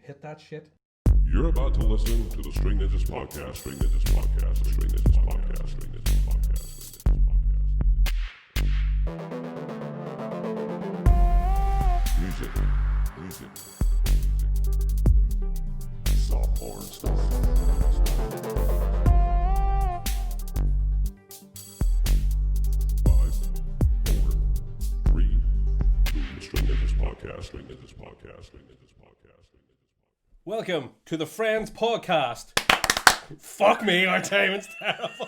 hit that shit. You're about to listen to the String Ninjas Podcast. String Ninjas Podcast. String Ninjas Podcast. String Ninjas Podcast. String Ninjas Podcast. Music. Soft porn stuff. 5, 4, 3, 2. String Ninjas Podcast. String Ninjas Podcast. String Ninjas Podcast. Welcome to the Friends Podcast. Fuck me, our timing's terrible.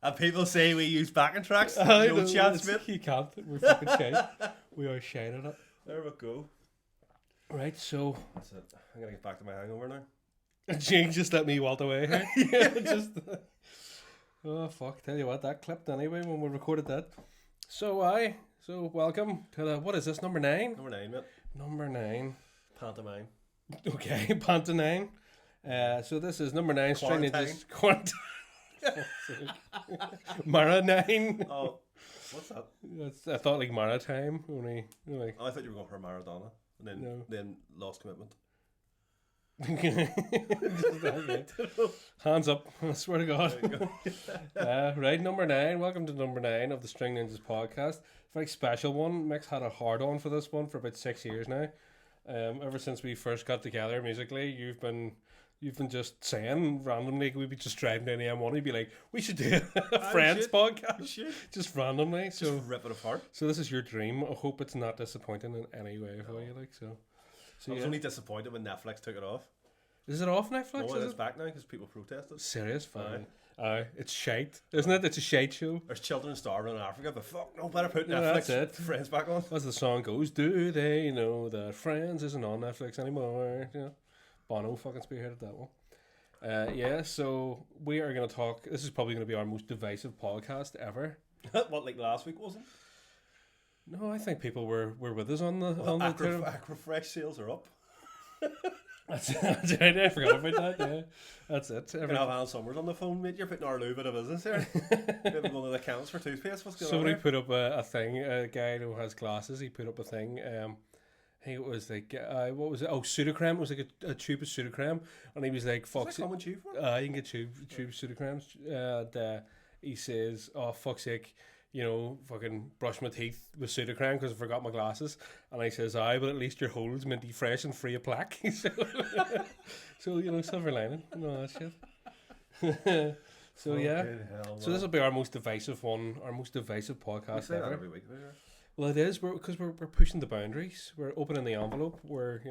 And people say we use backing tracks. I No know, chance, it's- mate. You can't. We're fucking shite. We are shite at it. There we go. Right, so That's it. I'm gonna get back to my hangover now. Jake just let me walk away here. Yeah, just. Oh fuck! Tell you what, that clipped anyway when we recorded that. So welcome to the, what is this, number 9? Number 9, mate. Number 9. Pantomime. Okay, Pantanine. So this is number 9. String Ninjas Quarantine. Maranine. Oh, what's that? I thought like maritime. Only like. Oh, I thought you were going for Maradona, and No. then lost commitment. Just that, yeah. Hands up! I swear to God. There you go. Right, number 9. Welcome to number 9 of the String Ninjas podcast. Very special one. Mick's had a hard on for this one for about 6 years now. Ever since we first got together musically, you've been just saying randomly, we'd be just driving down the M1, you'd be like, we should do a Friends should. podcast. Shit. Just randomly. Just So rip it apart. this is your dream. I hope it's not disappointing in any way for you. Like so. I was Yeah. only disappointed when Netflix took it off. Is it off Netflix? No, is it's it? back now because people protested. Serious? Fine. It's shite, isn't it? It's a shite show. There's children starving in Africa, but fuck, no, better put Yeah, Netflix that's it. Friends back on. As the song goes, do they know that Friends isn't on Netflix anymore? Yeah. Bono fucking spearheaded that one. Yeah, so we are going to talk. This is probably going to be our most divisive podcast ever. What, like last week wasn't? No, I think people were with us on the Aquafresh sales are up. That's right. I forgot about that. Yeah, that's it. We're gonna have Alan Summers on the phone, mate. You're putting our little bit of business here. Maybe one of the accounts for toothpaste. What's going on? Somebody There? put up a thing. A guy who has glasses. He put up a thing. I think it was like what was it? Oh, Sudocrem. It was like a tube of Sudocrem, and he was like, "Fuck." Is that common tube for? You can get tube Sudocrems. And he says, "Oh fuck's sake, you know, fucking brush my teeth with Sudocrem because I forgot my glasses." And I says, "Aye, but at least your hole's minty fresh and free of plaque." so you know, silver lining and all that shit. So yeah. Fucking hell, So this will be our most divisive one, our most divisive we podcast say that ever. every week. don't we? Well, it is because we're pushing the boundaries. We're opening the envelope. We're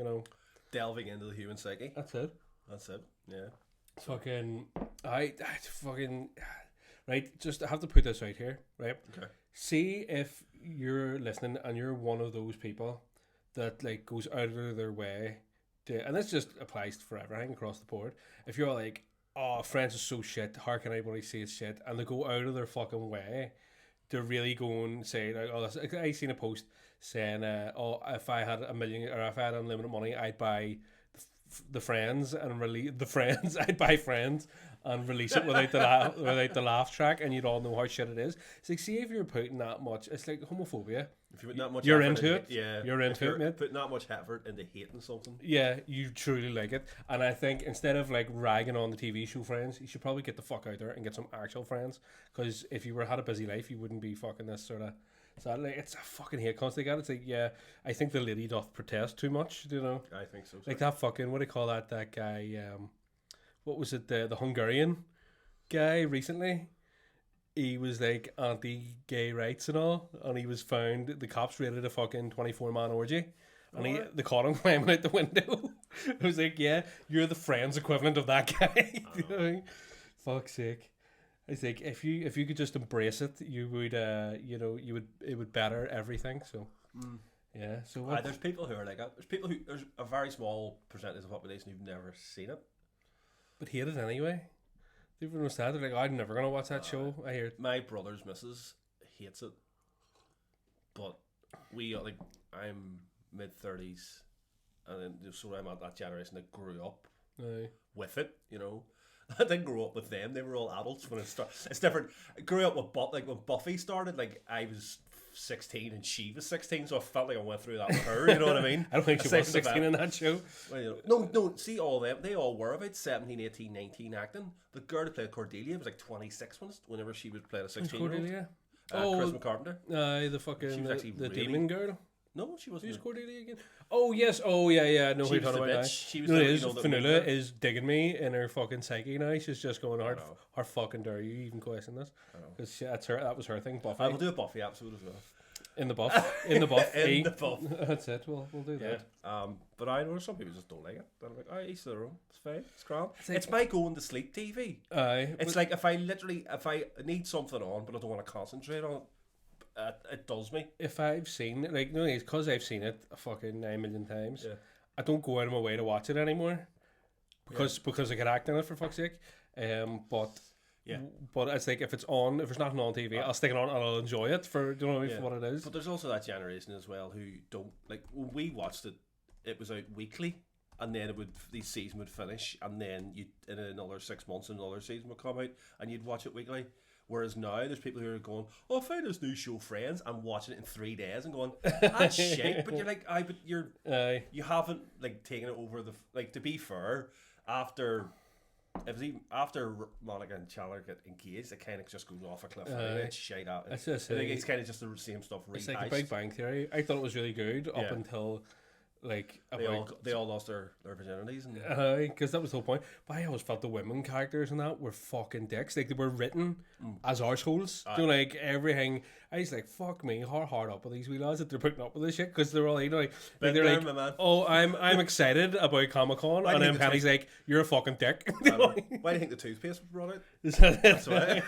Delving into the human psyche. that's it. That's it. Yeah. Fucking I fucking right. Just I have to put this out here, right? Okay. See if you're listening and you're one of those people that like goes out of their way to, and this just applies for everything across the board. If you're like, oh, Friends is so shit, how can anybody say it's shit? And they go out of their fucking way to really go and say, like, oh, I seen a post saying, oh, if I had $1 million or if I had unlimited money, I'd buy the Friends and release the Friends. I'd buy Friends and release it without the laugh track, and you'd all know how shit it is. It's like, see if you're putting that much, it's like homophobia. If you put that much You're effort into it. yeah. You're if into you're it, mate. Putting that much effort into hating something. Yeah, you truly like it. And I think instead of like ragging on the TV show Friends, you should probably get the fuck out there and get some actual friends. Because if you had a busy life, you wouldn't be fucking this sort of. Sadly, it's a fucking hate constant. It's like, yeah, I think the lady doth protest too much. You know, I think so. like that fucking, what do you call that? That guy, what was it? The Hungarian guy recently. He was like anti-gay rights and all, and he was found. The cops raided a fucking 24-man orgy, and they caught him climbing out the window. It was like, yeah, you're the Friends equivalent of that guy. You know what I mean? Fuck's sake. It's like if you could just embrace it, you would it would better everything. So yeah. So what, There's people who are like that. There's a very small percentage of the population who've never seen it. but hate it anyway. People know that they're like, I'm never gonna watch that show. I hear. My brother's missus hates it, but I'm mid-30s, and then so I'm at that generation that grew up Aye. with it. You know, I didn't grow up with them. They were all adults when it started. It's different. I grew up with when Buffy started. Like I was 16 and she was 16, so I felt like I went through that with her. You know what I mean? I don't think she Aside was from the 16 in that show. Well, you know, no. See, all them, they all were about 17, 18, 19 acting. The girl that played Cordelia was like 26 whenever she was playing a 16-year-old. Cordelia? Chris McCarpenter. The fucking She was actually the really- demon girl. No, she wasn't. Who's Cordelia again? Oh yes. Oh yeah. I know who She you're was talking the about now. bitch. She was You know the- what it you is? know, the Fanula main is digging me in her fucking psyche now. She's just going hard. know. How fucking dare you even question this? Because that's her. That was her thing. Buffy I will do a Buffy episode as well. in the buff. In the buff. In E. the buff. That's it. We'll do Yeah. that. But I know some people just don't like it. They're like, oh, each their own. It's fine. It's grand. like- It's my going to sleep TV. Aye. It's like if I need something on, but I don't want to concentrate on it, it does me. if I've seen it, like no, it's because I've seen it a fucking 9 million times. Yeah. I don't go out of my way to watch it anymore because I could act in it for fuck's sake. But Yeah. but it's like if it's nothing on TV, I'll stick it on and I'll enjoy it for you know what I mean, Yeah. for what it is. But there's also that generation as well who don't like when we watched it. It was out weekly, and then the season would finish, and then you in another 6 months another season would come out, and you'd watch it weekly. Whereas now there's people who are going, "Oh, I found this new show, Friends," and watching it in 3 days and going, "That's shit." But you're like, but you haven't like taken it over the like. To be fair, after Monica and Chandler get engaged, it kind of just goes off a cliff. It's shite out. It's just, I think it's kind of just the same stuff. It's like a Big Bang Theory. I thought it was really good up Yeah. until like They all lost their virginities. And because that was the whole point. But I always felt the women characters in that were fucking dicks. Like they were written as arseholes. You know, like everything. I was like, fuck me, how hard up are these wee lads that they're putting up with this shit? Because they're all like Big they're time, like, my man. oh, I'm excited about Comic Con, and then think Penny's like, you're a fucking dick. why do you think the toothpaste was brought out? That's why.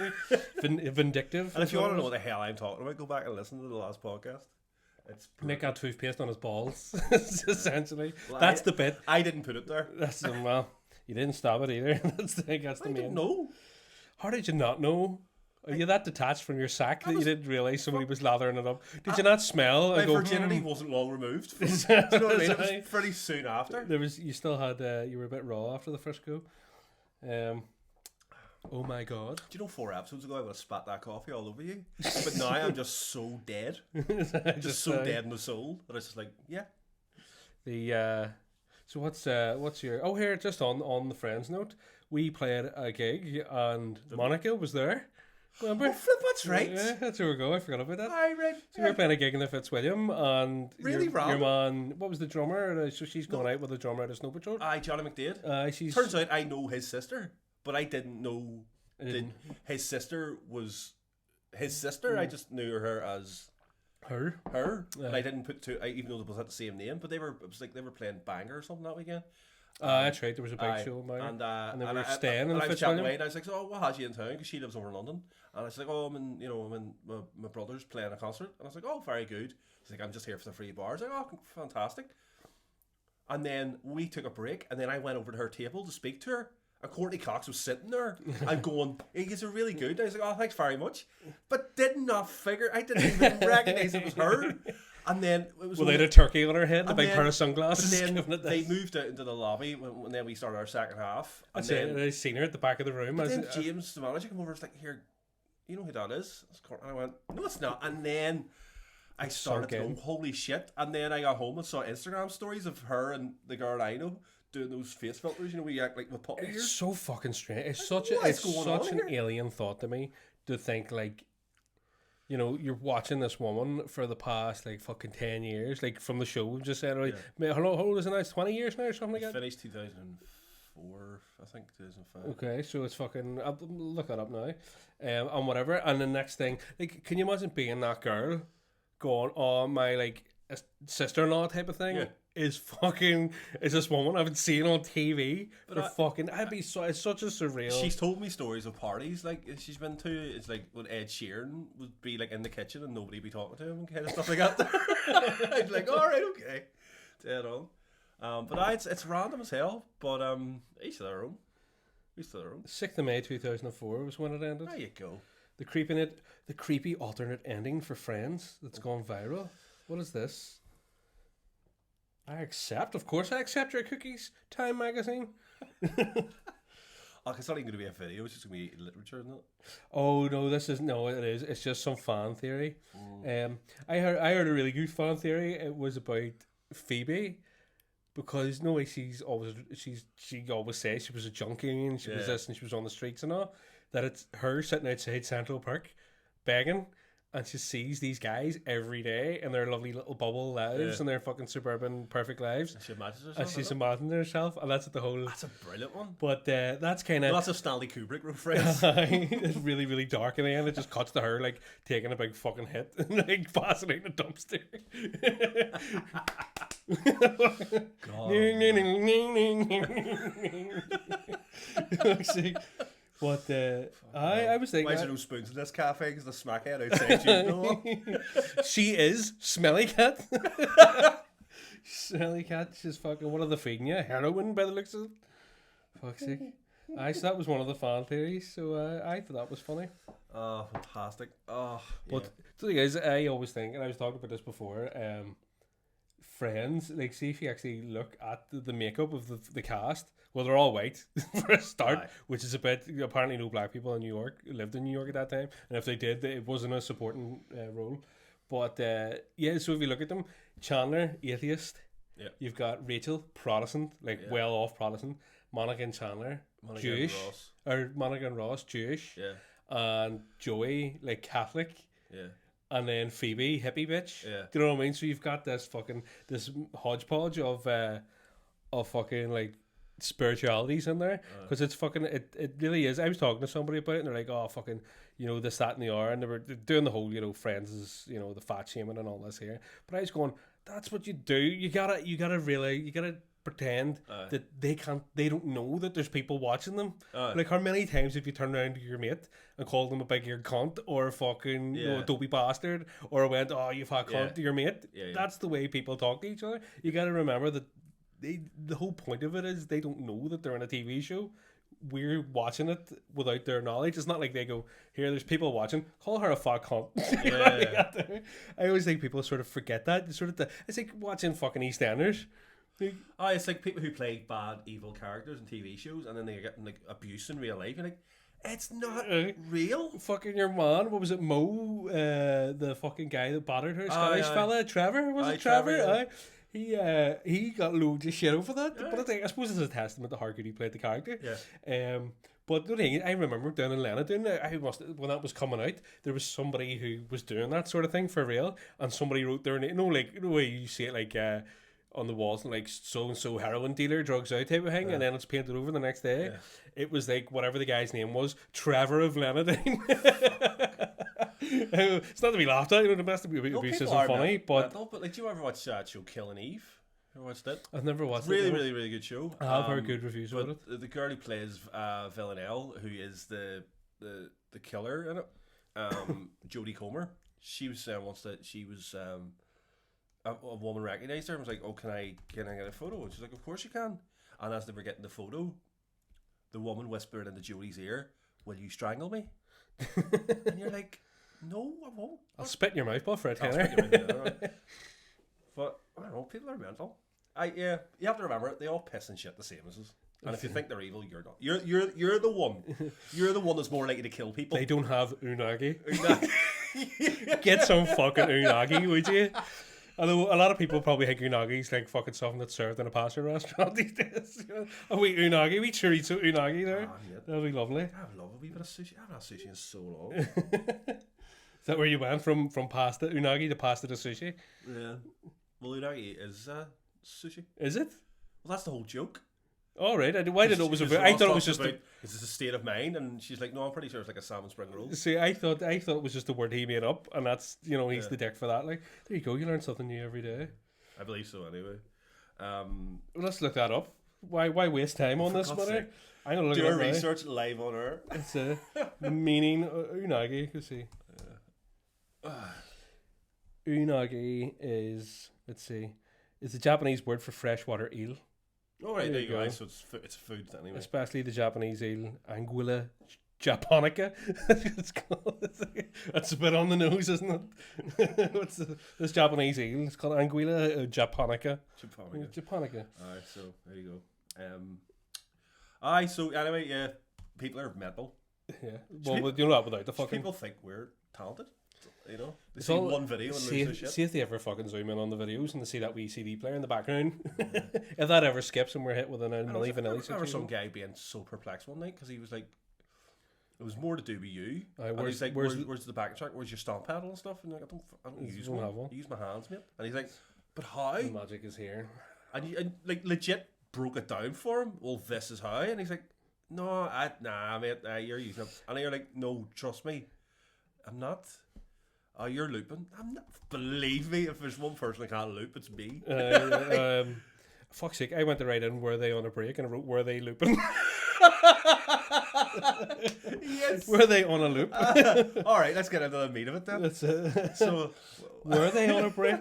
Vindictive. And if you want to know what the hell I'm talking about, go back and listen to the last podcast. It's Nick got toothpaste on his balls, essentially. Well, That's the bit. I didn't put it there. That's well, you didn't stop it either. That's the I main. didn't know. How did you not know? Are you that detached from your sack that you didn't realise somebody was lathering it up? Did you not smell? My and go, virginity wasn't long removed. Do you know what I mean? It was pretty soon after. There was. You still had. You were a bit raw after the first go. Oh my god. Do you know 4 episodes ago I would have spat that coffee all over you? But now I'm just so dead. Just so dead in the soul that it's just like, yeah. The so what's your here just on the Friends note, we played a gig and Monica was there. Remember? Oh, flip, that's right. Yeah, that's where we go. I forgot about that. I read. So we were playing a gig in the Fitzwilliam, and Really your random. man, what was the drummer? So she's going out with the drummer at a Snow Patrol. Johnny McDade. She's Turns out I know his sister, but I didn't know didn't. his sister was his sister. I just knew her as her. but I didn't put two. Even though they both had the same name, but it was like they were playing Banger or something that weekend. That's right. There was a big show in mine, and they were staying in and the I was chatting Fitzwilliam. away, and I was like, "So, what has you in town?" Because she lives over in London, and I was like, "Oh, I'm in my brother's playing a concert," and I was like, "Oh, very good." She's like, "I'm just here for the free bars." I was like, "Oh, fantastic." And then we took a break, and then I went over to her table to speak to her. And Courtney Cox was sitting there and going, "He's a really good." And I was like, "Oh, thanks very much," but did not figure. I didn't even recognize it was her. And then it was. Well, they had a turkey on her head, a big pair of sunglasses. And giving then it they this. moved out into the lobby when then we started our second half. And That's then, it. I seen her at the back of the room. but then James, the manager, came over and was like, "Here, you know who that is?" And I went, "No, it's not." And then I started to sunk in. go, "Holy shit!" And then I got home and saw Instagram stories of her and the girl I know doing those face filters. You know, we act like with puppy It's ears. so fucking strange. It's What it's is going on such an here? alien thought to me to think like, you know, you're watching this woman for the past like fucking 10 years, like from the show we've just said. Like, how old is it now? It's 20 years now or something like that. Finished 2004, I think 2005. Okay, so it's fucking. I'll look that up now, and whatever. And the next thing, like, can you imagine being that girl, going, "Oh, my like sister-in-law type of thing." Yeah. Is this woman I've seen on TV for fucking. It's such a surreal. She's told me stories of parties like she's been to. It's like when Ed Sheeran would be like in the kitchen and nobody be talking to him and kind of stuff like that. I'd be like, all right, okay, dead on. But it's random as hell. But each to their own. Each to their own. 6th of May 2004 was when it ended. There you go. The creepy alternate ending for Friends that's gone viral. What is this? Of course I accept your cookies. Time magazine. Oh, it's not even going to be a video. It's just going to be literature, isn't it? Oh no, this is no. It is. It's just some fan theory. I heard a really good fan theory. It was about Phoebe, because no way she always says she was a junkie and she was this and she was on the streets and all. That it's her sitting outside Central Park, begging. And she sees these guys every day in their lovely little bubble lives and their fucking suburban perfect lives. And she imagines herself. And she's imagining herself, and that's the whole. That's a brilliant one. But that's kind of. Well, that's a Stanley Kubrick reference. It's really, really dark in the end. It just cuts to her like taking a big fucking hit and like passing out in a dumpster. But I was thinking. Why is there no spoons in this cafe? Because the smackhead outside you know. She is Smelly Cat. Smelly Cat. She's fucking. What are they feeding you? Heroin by the looks of it. Fuck's sake. So that was one of the fan theories. So I thought that was funny. Oh, fantastic. Oh, but the thing is, I always think, and I was talking about this before. Friends, like, see if you actually look at the makeup of the cast. Well, they're all white for a start, which is a bit. Apparently, no black people in New York lived in New York at that time, and if they did, it wasn't a supporting role. But so if you look at them, Chandler, atheist. Yeah. You've got Rachel, Protestant, well off Protestant. Monica and Chandler, Jewish, or Monica and Ross, Jewish. Yeah. And Joey, like Catholic. Yeah. And then Phoebe, hippie bitch. Yeah. Do you know what I mean? So you've got this hodgepodge of fucking like spiritualities in there, because it's fucking it really is. I was talking to somebody about it and they're like, oh fucking, this, that and the R, and they were doing the whole Friends is the fat shaming and all this here. But I was going, that's what you do. You gotta pretend that they don't know that there's people watching them. Like, how many times have you turned around to your mate and called them a big eared cunt or a fucking a dopey bastard, or went, oh, you fat cunt to your mate? That's the way people talk to each other. You gotta remember that the whole point of it is they don't know that they're in a TV show. We're watching it without their knowledge. It's not like they go, here, there's people watching, call her a fat cunt. I always think people sort of forget that. It's like watching fucking EastEnders. It's like people who play bad, evil characters in TV shows, and then they're getting like abuse in real life. You're like, it's not real. Fucking your man, what was it, Mo? The fucking guy that battered her, Scottish fella, Trevor. Was it Trevor? He got loads of shit over that. But I suppose it's a testament to how good he played the character. Yeah. But the thing, I remember down in Lenadoon, when that was coming out, there was somebody who was doing that sort of thing for real, and somebody wrote their name. The way you see it, like on the walls, and like so and so heroin dealer, drugs out type of thing, and then it's painted over the next day. Yeah. It was like whatever the guy's name was, Trevor of Lenadoon. It's not to be laughed at, the best of it would be just funny. But like, do you ever watch that show Killing Eve? Ever watched it? I've never watched it. Really, really good show. I have heard good reviews about it. The girl who plays Villanelle, who is the killer in it, Jodie Comer. She was saying once that she was a woman recognised her and was like, "Oh, can I get a photo?" And she's like, "Of course you can." And as they were getting the photo, the woman whispered into Jodie's ear, "Will you strangle me?" And you're like, "No, I won't. I'll spit in your mouth, but Fred Kenner." But I don't know, people are mental. You have to remember, they all piss and shit the same as us. And if you think they're evil, you're not. You're the one. You're the one that's more likely to kill people. They don't have unagi. Get some fucking unagi, would you? Although a lot of people probably think unagi is like fucking something that's served in a pasta restaurant these days. Oh, we unagi, we chorizo unagi there. That'd be lovely. I love a wee bit of sushi. I haven't had sushi in so long. Is that where you went from pasta unagi to pasta to sushi? Yeah. Well, unagi is sushi. Is it? Well, that's the whole joke. All right. Why did it was I thought it was just is this a state of mind? And she's like, no, I'm pretty sure it's like a salmon spring roll. See, I thought it was just a word he made up, and that's he's the dick for that. Like, there you go, you learn something new every day. I believe so, anyway. Let's look that up. Why waste time on this matter? I'm gonna look do our research live on air. It's the meaning unagi. You can see. Unagi is the Japanese word for freshwater eel. Oh, right, there you go. So it's food anyway. Especially the Japanese eel, Anguilla japonica. It's called. That's a bit on the nose, isn't it? What's this Japanese eel? It's called Anguilla japonica. Japonica. Alright, so there you go. So anyway, yeah, people are mental. Yeah. Well, you know that without the fucking. People think we're talented. You know, they It's see all- one video and See, lose their shit. see if they ever fucking zoom in on the videos and they see that wee CD player in the background. If that ever skips and we're hit with an I was Milli like, I Vanilli remember some situation. guy being so perplexed one night because he was like, it was more to do with you. Aye, And where's- he's like, where's where's the backing track? Where's your stomp pedal and stuff? And like, I don't use don't one. have one. I use my hands, mate. And he's like, but how? The magic is here. And like legit broke it down for him. Well, this is how. And he's like, no, nah, mate, you're using it. And you're like, no, trust me, I'm not. Oh, you're looping. I'm not. Believe me, if there's one person that can't loop, it's me. Fuck's sake, I went to write in were they on a break and I wrote were they looping? Yes. Were they on a loop? All right, let's get into the meat of it then. That's it. So Were they on a break?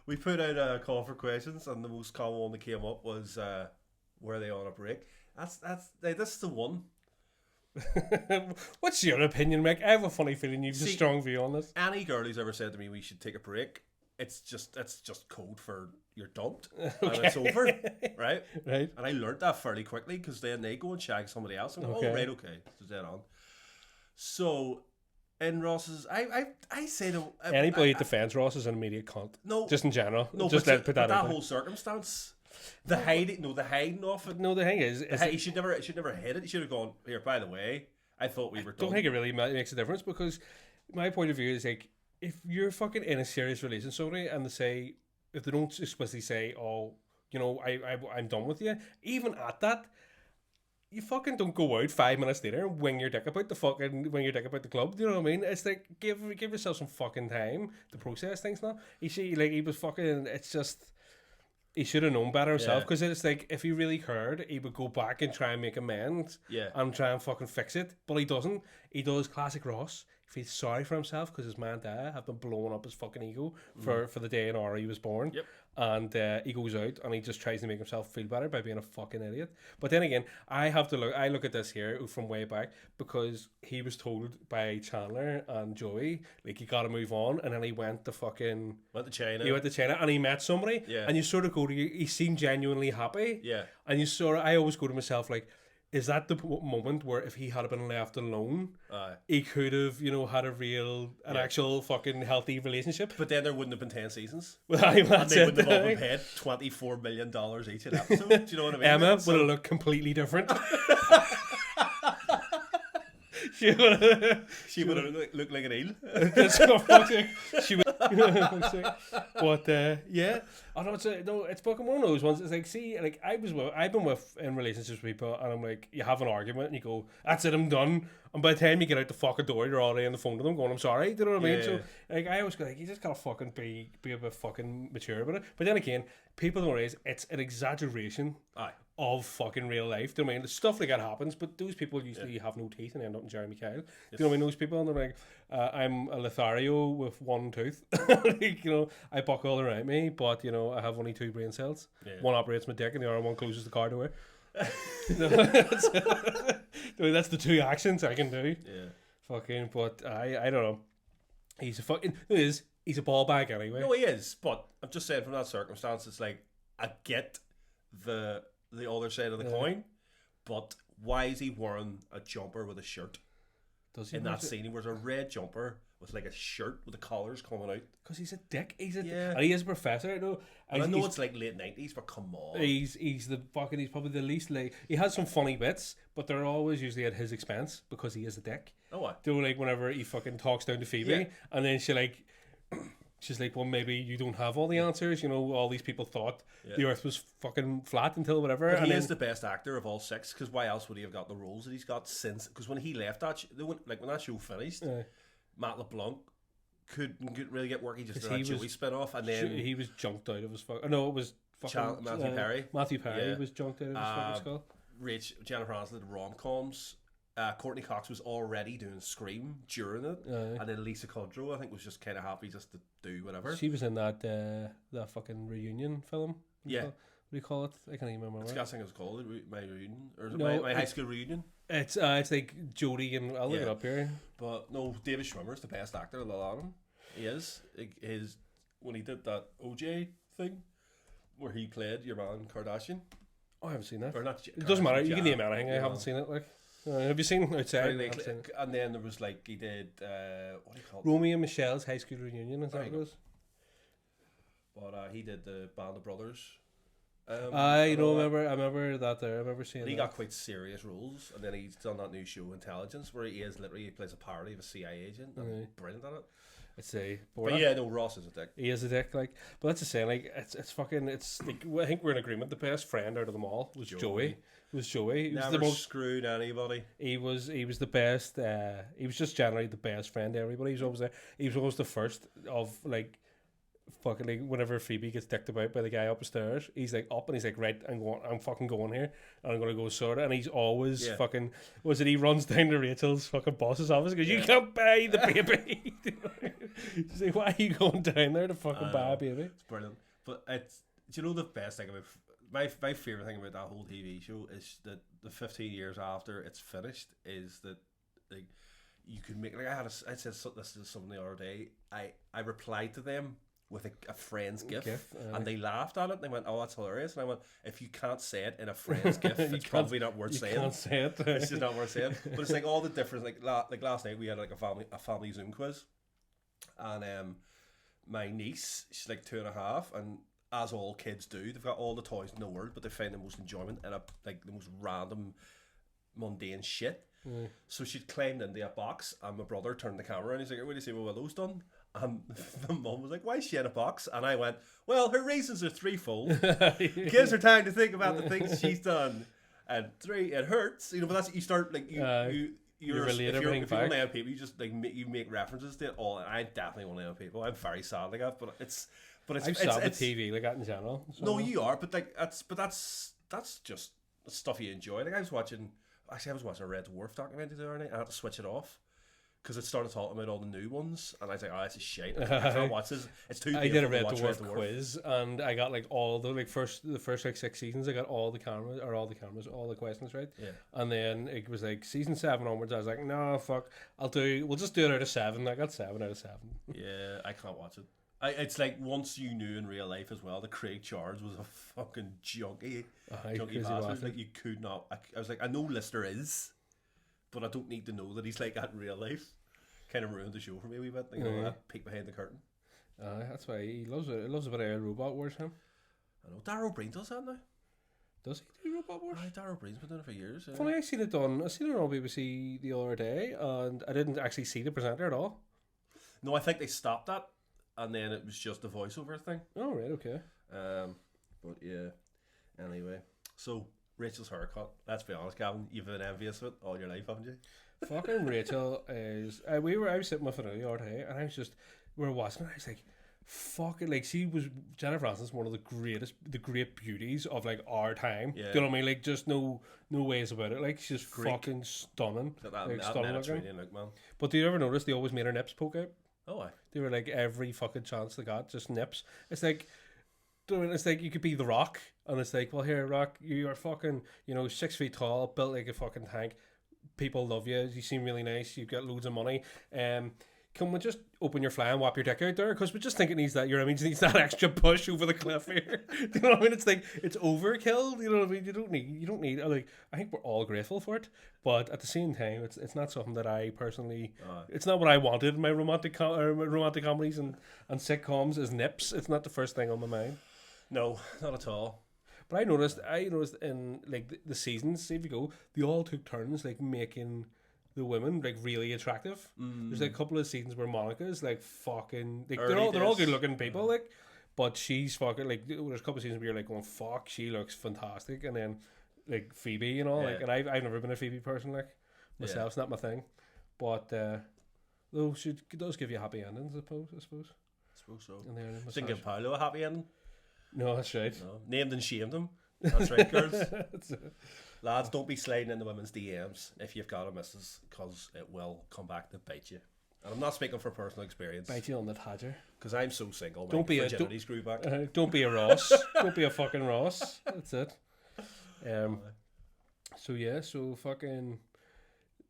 we put out a call for questions, and the most common one that came up was, "Were they on a break?" This is the one. What's your opinion, Mick? I have a funny feeling you've a See- strong view on this. Any girl who's ever said to me we should take a break, it's just code for you're dumped and it's over, right? Right? And I learnt that fairly quickly because then they go and shag somebody else and go, Okay. oh right, okay, so dead on. So in Ross's, I say to Anybody that defends Ross is an immediate cunt. no, Just in general. no, just but put that that out there. whole circumstance, the hiding off it. No, the thing is He should never hit it. He should have gone here. By the way, I thought we were don't done. think it really makes a difference because my point of view is like if you're fucking in a serious relation with somebody and they say if they don't explicitly say oh you know I'm done with you, even at that you fucking don't go out 5 minutes later and wing your dick about the club. Do you know what I mean? It's like give yourself some fucking time to process things. Now he was fucking. It's just. He should have known better himself Yeah. because it's like if he really cared, he would go back and try and make amends Yeah. and try and fucking fix it. But he doesn't. He does classic Ross. He feels sorry for himself because his man and dad have been blowing up his fucking ego for the day and hour he was born. Yep. And he goes out and he just tries to make himself feel better by being a fucking idiot. But then again, I look at this here from way back because he was told by Chandler and Joey like you got to move on, and then he went to fucking. Went to China. He went to China and he met somebody, Yeah. and you sort of go to he seemed genuinely happy, Yeah. and you sort of I always go to myself like, is that the moment where if he had been left alone, Aye. he could have had an actual fucking healthy relationship? But then there wouldn't have been 10 seasons. Well, that's And they it. wouldn't have all been paid $24 million each an episode. Do you know what I mean? Emma So- would have looked completely different. She would have. She would have looked like an eel. She would. But yeah, I know it's fucking one of those ones. It's like, see, like I've been with in relationships with people, and I'm like, you have an argument, and you go, "That's it, I'm done." And by the time you get out the fucking door, you're already on the phone to them, going, "I'm sorry." Do you know what I mean? Yeah. So like, I always go, like, you just gotta fucking be a bit fucking mature about it. But then again, people don't realize it's an exaggeration Aye. of fucking real life. Do you know what I mean? Stuff like that happens, but those people usually have no teeth and end up in Jeremy Kyle. Do you know what I mean? Those people, and they're like, I'm a Lothario with one tooth. Like, you know, I buckle around me, but, you know, I have only 2 brain cells. Yeah. One operates my dick and the other one closes the car door. That's the 2 actions I can do. Yeah. Fucking, but I don't know. He's a ball bag anyway. No, he is. But I'm just saying from that circumstance, it's like, I get the other side of the coin, but why is he wearing a jumper with a shirt? Does he? In that scene, he wears a red jumper with like a shirt with the collars coming out. Because he's a dick. He's Yeah. and he is a professor. I know. And I know He's- it's like late 90s, but come on. He's probably the least like he has some funny bits, but they're always usually at his expense because he is a dick. Oh, what? Do like whenever he fucking talks down to Phoebe, Yeah. and then she's like, well, maybe you don't have all the answers. You know, all these people thought the Earth was fucking flat until whatever. But and he then, is the best actor of all 6, because why else would he have got the roles that he's got since? Because when he left that, when that show finished, Matt LeBlanc couldn't really get work. He just did that Joey spin off, and then he was junked out of his fuck. No, it was fucking Matthew Perry. Matthew Perry Yeah. was junked out of his fucking skull. Jennifer Aniston did rom-coms. Courtney Cox was already doing Scream during it, and then Lisa Kudrow, I think, was just kind of happy just to do whatever. She was in that fucking reunion film. Yeah. What do you call it? I can't even remember. I think it was called My Reunion, or is it No, my high school reunion? It's like Jodie and I'll look it up here. But no, David Schwimmer's the best actor of the lot of them. He is. When he did that OJ thing, where he played your man Kardashian. Oh, I haven't seen that. Or not, It doesn't matter. You can Kardashian, name anything. I yeah. haven't seen it. Like, Have you seen Outside? Very I've likely. seen it. And then there was like he did what do you call it? Romeo and Michelle's high school reunion. Is that what it was? But he did the Band of Brothers. I and all that. remember that there. I remember seeing But he that. got quite serious roles, and then he's done that new show Intelligence, where he plays a parody of a CIA agent. And he's brilliant at it. I'd say. But yeah, no, Ross is a dick. He is a dick, like. But that's the saying, like, it's fucking, it's like, I think we're in agreement. The best friend out of them all was Joey. Was Joey. He was Never the most. screwed anybody. He was the best. He was just generally the best friend to everybody. He was always there. He was always the first of like. Fucking like whenever Phoebe gets dicked about by the guy upstairs, he's like up and he's like, right, I'm fucking going here and I'm gonna go sort it. And he's always fucking, was it he runs down to Rachel's fucking boss's office and goes, you can't buy the baby. He's like, why are you going down there to fucking buy a baby? It's brilliant. But it's, do you know the best thing about my favorite thing about that whole TV show is that the 15 years after it's finished is that like you could make, like I said this to someone the other day. I replied to them with a friend's gif, and they laughed at it. They went, "Oh, that's hilarious!" And I went, "If you can't say it in a friend's gif, it's probably not worth saying. Can't say it. It's just not worth saying." But it's like all the difference. Like last night, we had like a family Zoom quiz, and my niece, she's like 2.5, and as all kids do, they've got all the toys in the world, but they find the most enjoyment in like the most random, mundane shit. So she'd climbed into a box, and my brother turned the camera and he's like, "What do you say? What Willow's done?" And the mum was like, "Why is she in a box?" And I went, "Well, her reasons are threefold. Gives her time to think about the things she's done, and 3, it hurts. You know, but that's you start like you're relate if everything you're one of back. them people, you just like you make references to it all. And I'm definitely one of them people. I'm very sad like that, but it's I'm sad with TV like that in general. So. no, you are, but like that's just stuff you enjoy. Like I was watching a Red Dwarf documentary the other night. I had to switch it off because it started talking about all the new ones, and I was like, "Oh, this is shit. I can't watch this. It's too." I did a painful to Red watch Dwarf quiz, and I got like all the the first like 6 seasons. I got all the all the questions right. Yeah. And then it was like season 7 onwards. I was like, "No, fuck, we'll just do it out of 7." I got 7 out of 7. Yeah, I can't watch it. It's like once you knew in real life as well that Craig Charles was a fucking junkie crazy bastard. bastard. Like you could not. I was like, I know Lister is, but I don't need to know that he's like that in real life. Kind of ruined the show for me a wee bit. You know, that peek behind the curtain. That's why he loves it. He loves a bit of Robot Wars, him. I know. Darryl Breen does that now. Does he do Robot Wars? Aye, Darryl Breen's been doing it for years. Yeah. Funny, I seen it on BBC the other day, and I didn't actually see the presenter at all. No, I think they stopped that, and then it was just a voiceover thing. Oh right, okay. But yeah. Anyway, so Rachel's haircut. Let's be honest, Gavin, you've been envious of it all your life, haven't you? Fucking Rachel is. I was sitting with her the other day, and we were watching it. I was like, fucking, like Jennifer Aniston's one of the great beauties of like our time. Yeah. Do you know what I mean? Like, just no ways about it. Like, she's Greek. fucking stunning. That Like, stunning looking. Mediterranean look, man. But do you ever notice they always made her nips poke out? Oh, aye. They were like every fucking chance they got, just nips. It's like. It's like you could be The Rock, and it's like, well, here, Rock, you are fucking, 6 feet tall, built like a fucking tank. People love you. You seem really nice. You've got loads of money. Can we just open your fly and whap your dick out there? Because we just think it needs that. Your image needs that extra push over the cliff here. Do you know what I mean? It's like it's overkill. You know what I mean? You don't need. Like, I think we're all grateful for it, but at the same time, it's not something that I personally. It's not what I wanted in my romantic comedies and sitcoms. Is nips. It's not the first thing on my mind. No, not at all. But I noticed in like the seasons, see if you go, they all took turns like making the women like really attractive. There's like a couple of seasons where Monica's like fucking like they're all good looking people like, but she's fucking like there's a couple of seasons where you're like going fuck, she looks fantastic, and then like Phoebe, like, and I've never been a Phoebe person like myself, it's not my thing, but though she does give you happy endings, I suppose. I suppose so. And then Didn't give Paolo a happy ending. No, that's right. No. Named and shamed him. That's right, girls. That's it. Lads, don't be sliding into women's DMs if you've got a missus, because it will come back to bite you. And I'm not speaking for personal experience, Bite you on the tadger. because I'm so single. Don't be a- virginity's grew back. Don't be a Ross. Don't be a fucking Ross. That's it. So yeah. So fucking.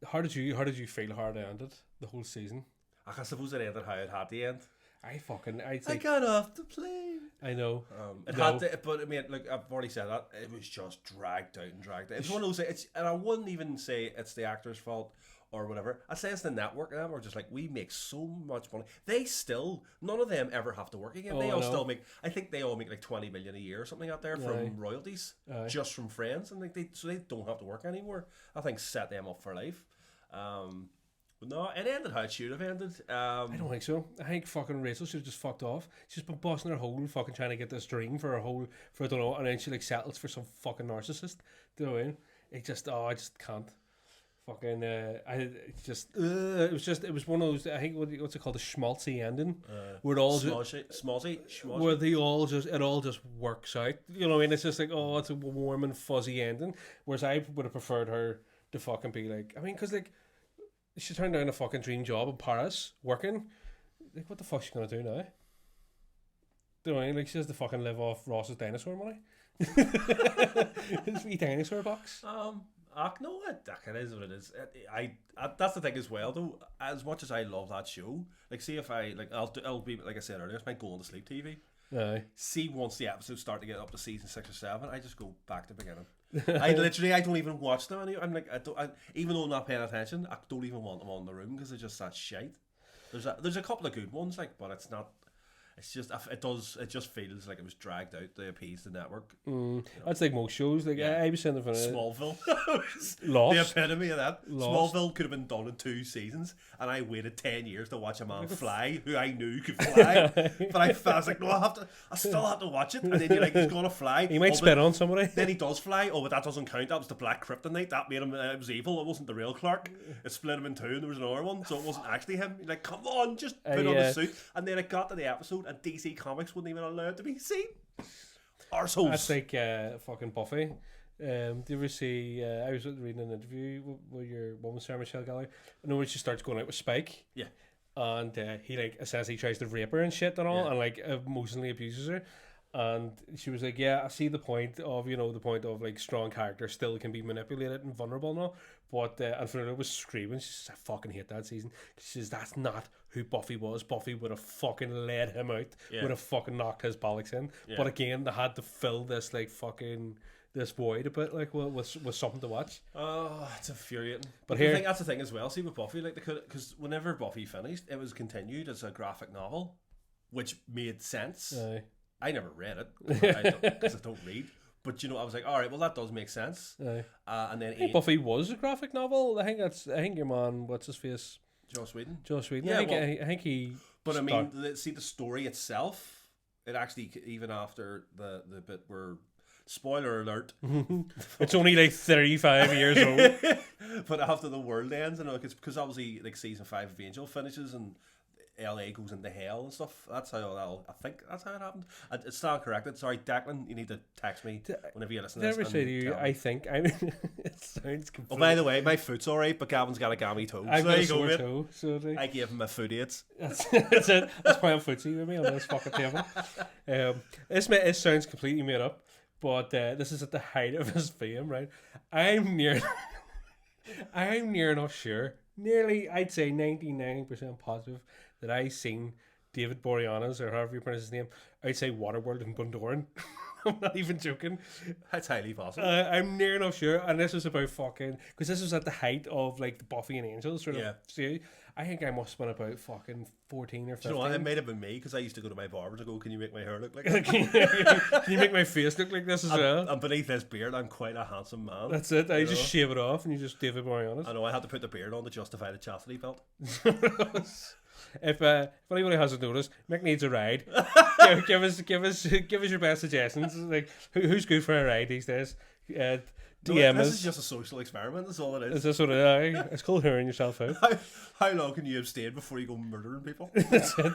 How did you feel how it ended the whole season? I suppose it ended how it had to end. I I think got off the plane. I know. It No. had to, but I mean, like I've already said that it was just dragged out and dragged out. It's one of those. And I wouldn't even say it's the actor's fault or whatever. I say it's the network. And them are just like, we make so much money. They still, none of them ever have to work again. Oh, They I all know. still make. I think they all make like 20 million a year or something out there from Aye. royalties, Aye. just from Friends, and so they don't have to work anymore. I think set them up for life. But no, it ended how it should have ended. I don't think so. I think fucking Rachel should have just fucked off. She's been busting her hole, fucking trying to get this dream for I don't know, and then she like settles for some fucking narcissist. Do you know what I mean? I just can't. Fucking, it was one of those. I think what's it called, the schmaltzy ending, where it all Smallsy. where it all just works out. You know what I mean? It's just like, oh, it's a warm and fuzzy ending. Whereas I would have preferred her to fucking be like, I mean, because like she turned down a fucking dream job in Paris working. Like, what the fuck's she gonna do now? Do you know what I mean? Like, she has to fucking live off Ross's dinosaur money. His wee dinosaur box. No, it is what it is. That's the thing as well, though. As much as I love that show, like, see if I like, I'll be like I said earlier, it's my going to sleep TV. Aye. See, once the episodes start to get up to season 6 or 7, I just go back to the beginning. I don't even watch them anymore. I'm like, even though I'm not paying attention, I don't even want them on the room because they're just that shite. There's a couple of good ones, like, but it's not. It's just it just feels like it was dragged out to appease the network. That's like most shows. Like, Yeah. I was saying the Smallville, Lost. the epitome of that. Lost. Smallville could have been done in 2 seasons, and I waited 10 years to watch a man fly who I knew could fly. But I was like, no, I still have to watch it. And then you're like, he's gonna fly. He might but spit on somebody. Then he does fly. Oh, but that doesn't count. That was the Black Kryptonite. That made him. It was evil. It wasn't the real Clark. It split him in 2, and there was another one, so it wasn't actually him. You're like, come on, just put on the suit. And then it got to the episode, and DC Comics wasn't even allowed to be seen. Arseholes. That's like fucking Buffy. Do you ever see? I was reading an interview with your woman, Sarah Michelle Gellar. I know when she starts going out with Spike. Yeah. And he like essentially tries to rape her and shit and all, Yeah. and like emotionally abuses her. And she was like, "Yeah, I see the point of the point of like strong characters still can be manipulated and vulnerable and all." But and Fernanda was screaming. She says, "I fucking hate that season." She says, "That's not who Buffy was. Buffy would have fucking let him out. Yeah. Would have fucking knocked his bollocks in." Yeah. But again, they had to fill this like fucking this void a bit, like with something to watch. Oh, it's infuriating. But I here- think that's the thing as well. See with Buffy, like they could, because whenever Buffy finished, it was continued as a graphic novel, which made sense. I never read it because I don't read. But I was like, all right, well that does make sense. And then I think Buffy was a graphic novel. I think your man, what's his face, Joss Whedon. Joss Whedon. Yeah, I think he. But I mean, see the story itself. It actually, even after the bit where, spoiler alert, it's only like 35 years old. but after the world ends, because obviously like season 5 of Angel finishes and LA goes into hell and stuff. I think that's how it happened. It's not corrected. Sorry, Declan, you need to text me whenever you listen to Did I this. ever say to you? tell me. I think it sounds completely. Oh, by the way, my foot's alright, but Gavin's got a gammy toe. I've So got there a you go, sore mate. toe, so I gave him a foot aids. that's it. That's why I'm footsie with me on this fucking table. It sounds completely made up, but this is at the height of his fame, right? I'm near enough sure, nearly I'd say 99% positive that I seen David Boreanaz, or however you pronounce his name, outside Waterworld in Bundoran. I'm not even joking. That's highly possible. I'm near enough sure, and this was about fucking, because this was at the height of like the Buffy and Angel sort of series. I think I must have been about fucking 14 or 15. You know what? It might have been me because I used to go to my barber to go, "Can you make my hair look like Can you make my face look like this as well? And beneath this beard, I'm quite a handsome man. That's it. I You just know? shave it off, and you just David Boreanaz. I know I had to put the beard on to justify the chastity belt. If anybody hasn't noticed, Mick needs a ride. give us your best suggestions. Like who's good for a ride these days? DM This us. is just a social experiment. That's all it is. Is this what it's called hearing yourself out? How long can you abstain before you go murdering people? That's it.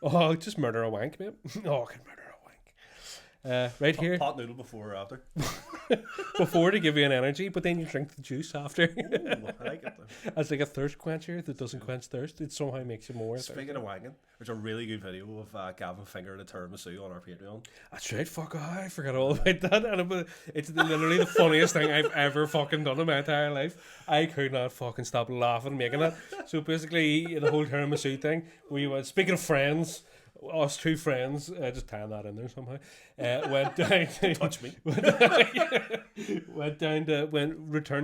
Oh, just murder a wank, mate. Oh, I can murder a wank. Right here, Hot noodle before or after? before to give you an energy, but then you drink the juice after. Ooh, I like it. As like a thirst quencher that doesn't quench thirst. It somehow makes you more thirsty. Speaking of wanking, there's a really good video of Gavin fingering a tiramisu on our Patreon. That's right, fuck, I forgot all about that. And it's literally the funniest thing I've ever fucking done in my entire life. I could not fucking stop laughing making it. So basically, the whole tiramisu thing, we went, speaking of friends, us two friends, just tying that in there somehow, went down to, Touch me. returned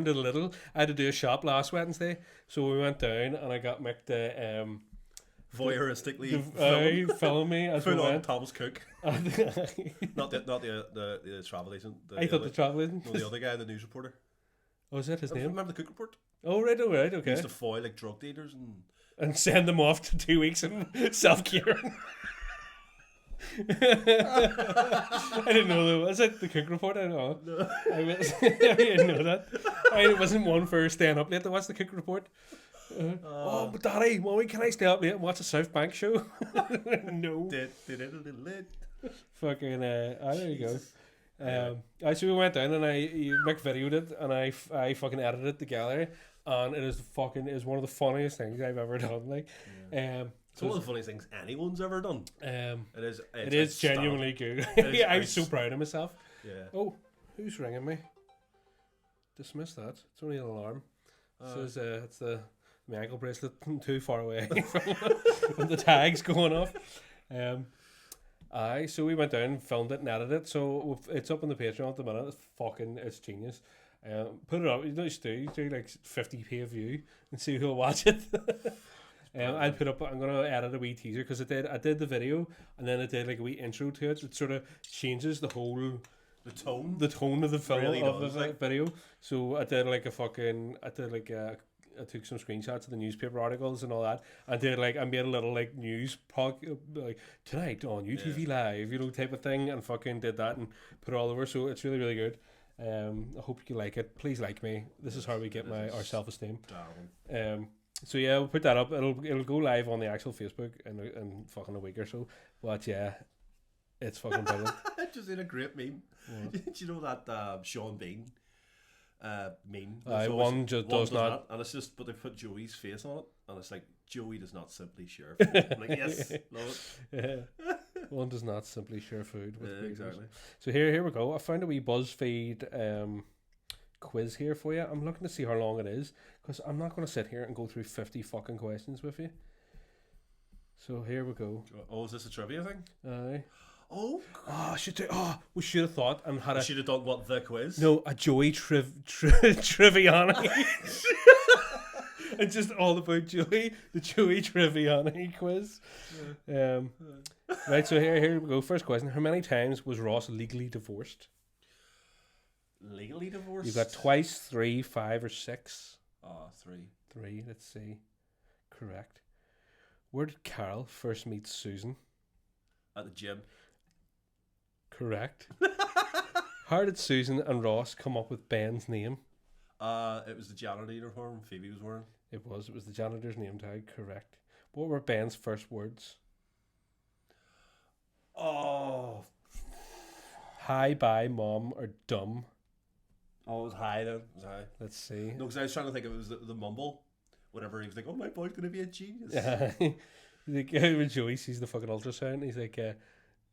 to the Little. I had to do a shop last Wednesday, so we went down and I got Mick to Voyeuristically film me as we full on went. Thomas Cook. I Not the travel agent. thought the travel agent. No, the other guy, the news reporter. Oh, is that his name? Remember the Cook Report? Oh, right, all right, He okay. used to foil like drug dealers And send them off to 2 weeks of self-care. I didn't know that. Was it the Cook Report? I don't know. No. I didn't know that. It wasn't one for staying up late to watch the Cook Report. Oh, but Daddy, Mommy, can I stay up late and watch a South Bank show? No. Did it a little late. Fucking, there you go. So we went down and Mick videoed it and I fucking edited it together, and it is one of the funniest things I've ever done. Like, It's one of the funniest things anyone's ever done. it is It's genuinely good. It is I'm so proud of myself. Yeah. Oh, who's ringing me? Dismiss that. It's only an alarm. Says it's my ankle bracelet too far away from the tags going off. So we went down and filmed it and edited it. So it's up on the Patreon at the minute. It's genius. Put it up. You know what you do like 50p a view and see who'll watch it. I'll put up. I'm gonna edit a wee teaser because I did the video and then I did like a wee intro to it. It sort of changes the whole The tone of the film Really of does, the like. video. So I took some screenshots of the newspaper articles and all that. I made a little like news like tonight on UTV Live, type of thing, and fucking did that and put it all over. So it's really, really good. I hope you like it. Please like me. This is how we get our self-esteem. So yeah, we'll put that up. It'll go live on the actual Facebook in fucking a week or so. But yeah, it's fucking brilliant. I just seen a great meme. Do you know that Sean Bean meme? One does not. And it's just, but they put Joey's face on it, and it's like, Joey does not simply share food. I'm like, yes, love it. One does not simply share food with Yeah, exactly. So here we go. I found a wee BuzzFeed quiz here for you. I'm looking to see how long it is because I'm not going to sit here and go through 50 fucking questions with you. So here we go. Oh, is this a trivia thing? Aye. Oh, We should have thought and had I should have done what the quiz. a Joey Triviani. It's just all about Joey, the Joey Triviani quiz. Right, so here we go. First question: how many times was Ross legally divorced? Legally divorced. You got twice, 3, 5, or 6. 3. 3. Let's see. Correct. Where did Carol first meet Susan? At the gym. Correct. How did Susan and Ross come up with Ben's name? It was the janitor uniform Phoebe was wearing. It was the janitor's name tag. Correct. What were Ben's first words? Oh. Hi, bye, mom, or dumb? Oh, it was high then. It was high. Let's see. No, because I was trying to think it was the mumble. Whenever he was like, oh, my boy's going to be a genius. Like, when Joey sees the fucking ultrasound, he's like,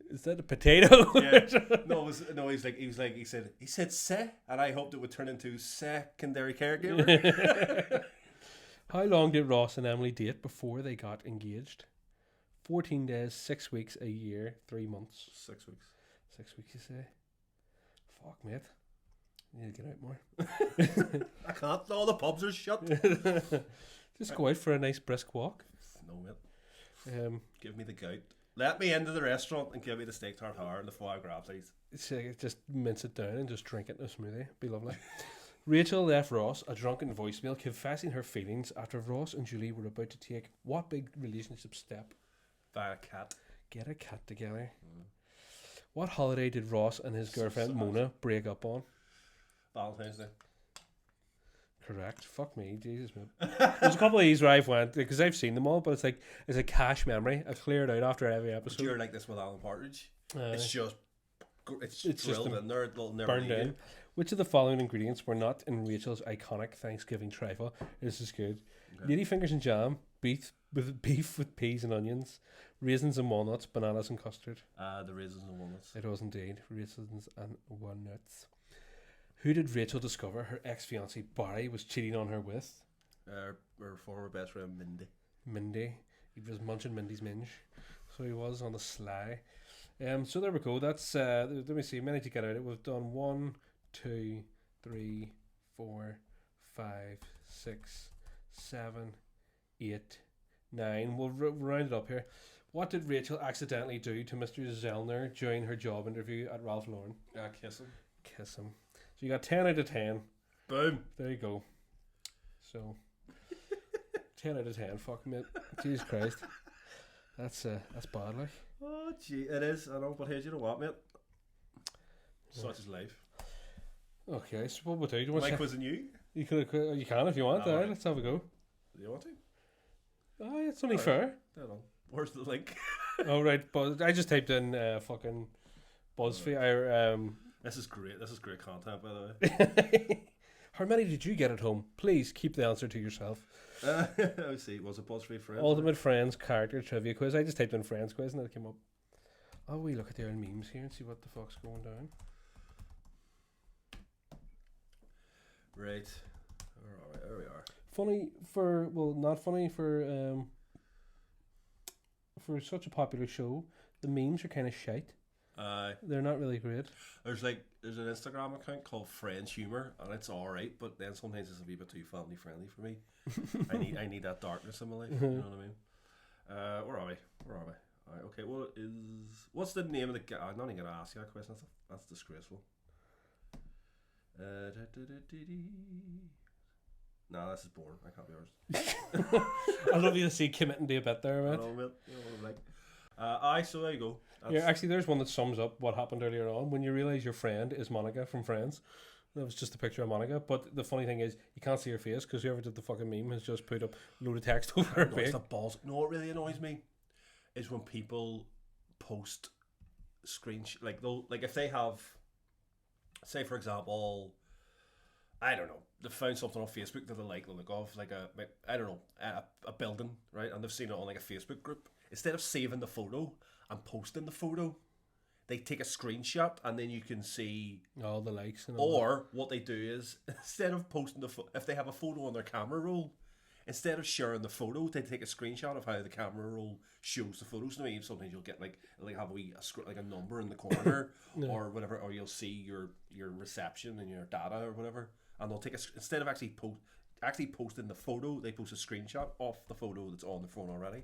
is that a potato? Yeah. He said se, and I hoped it would turn into secondary caregiver. How long did Ross and Emily date before they got engaged? 14 days, 6 weeks, a year, 3 months. 6 weeks. 6 weeks, you say? Fuck, mate. You need to get out more. I can't. All the pubs are shut. Just go out for a nice brisk walk. No, mate. Give Give me the gout. Let me into the restaurant and give me the steak tartare and the foie gras, please. just mince it down and just drink it in a smoothie. Be lovely. Rachel left Ross a drunken voicemail confessing her feelings after Ross and Julie were about to take what big relationship step? Buy a cat. Get a cat together. What holiday did Ross and his girlfriend Mona break up on? Valentine's Day. Correct. Fuck me, Jesus, man. There's a couple of these where I've went because I've seen them all, but it's a cache memory. I've cleared out after every episode. You're like this with Alan Partridge. It's just It's drilled just in there. It'll never burned leave in. you. Which of the following ingredients were not in Rachel's iconic Thanksgiving trifle? This is good. Okay. Ladyfingers and jam, beef with peas and onions, raisins and walnuts, bananas and custard. The raisins and walnuts. It was indeed raisins and walnuts. Who did Rachel discover her ex-fiancé Barry was cheating on her with? Her former best friend Mindy. Mindy. He was munching Mindy's minge. So he was on the sly. So there we go. That's let me see. Many to get out of it. We've done 1, 2, 3, 4, 5, 6, 7, 8, 9. We'll round it up here. What did Rachel accidentally do to Mr. Zellner during her job interview at Ralph Lauren? Kiss him. Kiss him. So you got 10 out of 10. Boom. There you go. So 10 out of 10. Fuck mate. Jesus Christ. That's bad, like. Oh gee, it is. I know, but hey, do you know what, mate? Such is life. Okay, so what we'll do? Do you want Am I to? quizzing you? You can if you want. All Alright, right. let's have a go. Do you want to? Oh, it's only All right. fair. Dead on. Where's the link? Oh right, but I just typed in fucking BuzzFeed. This is great. This is great content, by the way. How many did you get at home? Please keep the answer to yourself. Let's see. Was it BuzzFeed Friends? Ultimate Friends character trivia quiz. I just typed in Friends quiz and it came up. Oh, we look at their memes here and see what the fuck's going down. Right. All right. There we are. Funny not funny for such a popular show. The memes are kind of shite. They're not really great. There's an Instagram account called Friends Humor, and it's all right, but then sometimes it's a wee bit too family friendly for me. I need that darkness in my life. You know what I mean? Where are we? All right, okay. What's the name of the guy? I'm not even gonna ask you that question. That's disgraceful. Nah, this is boring. I can't be ours. I love you to see committing to a bit there, I man. know, mate. You know what I'm like. Aye, so there you go. Yeah, actually, there's one that sums up what happened earlier on when you realise your friend is Monica from Friends. That was just a picture of Monica, but the funny thing is you can't see her face because whoever did the fucking meme has just put up a load of text over her No, face. it's the balls. No, what really annoys me is when people post like if they have, say for example, I don't know, they found something on Facebook that they like the look of, like a building, right, and they've seen it on like a Facebook group. Instead of saving the photo and posting the photo, they take a screenshot and then you can see. All the likes and all Or what they do is, instead of posting if they have a photo on their camera roll, instead of sharing the photo, they take a screenshot of how the camera roll shows the photos. So maybe sometimes you'll get like have a number in the corner or whatever, or you'll see your reception and your data or whatever, and they'll take instead of actually posting the photo, they post a screenshot of the photo that's on the phone already.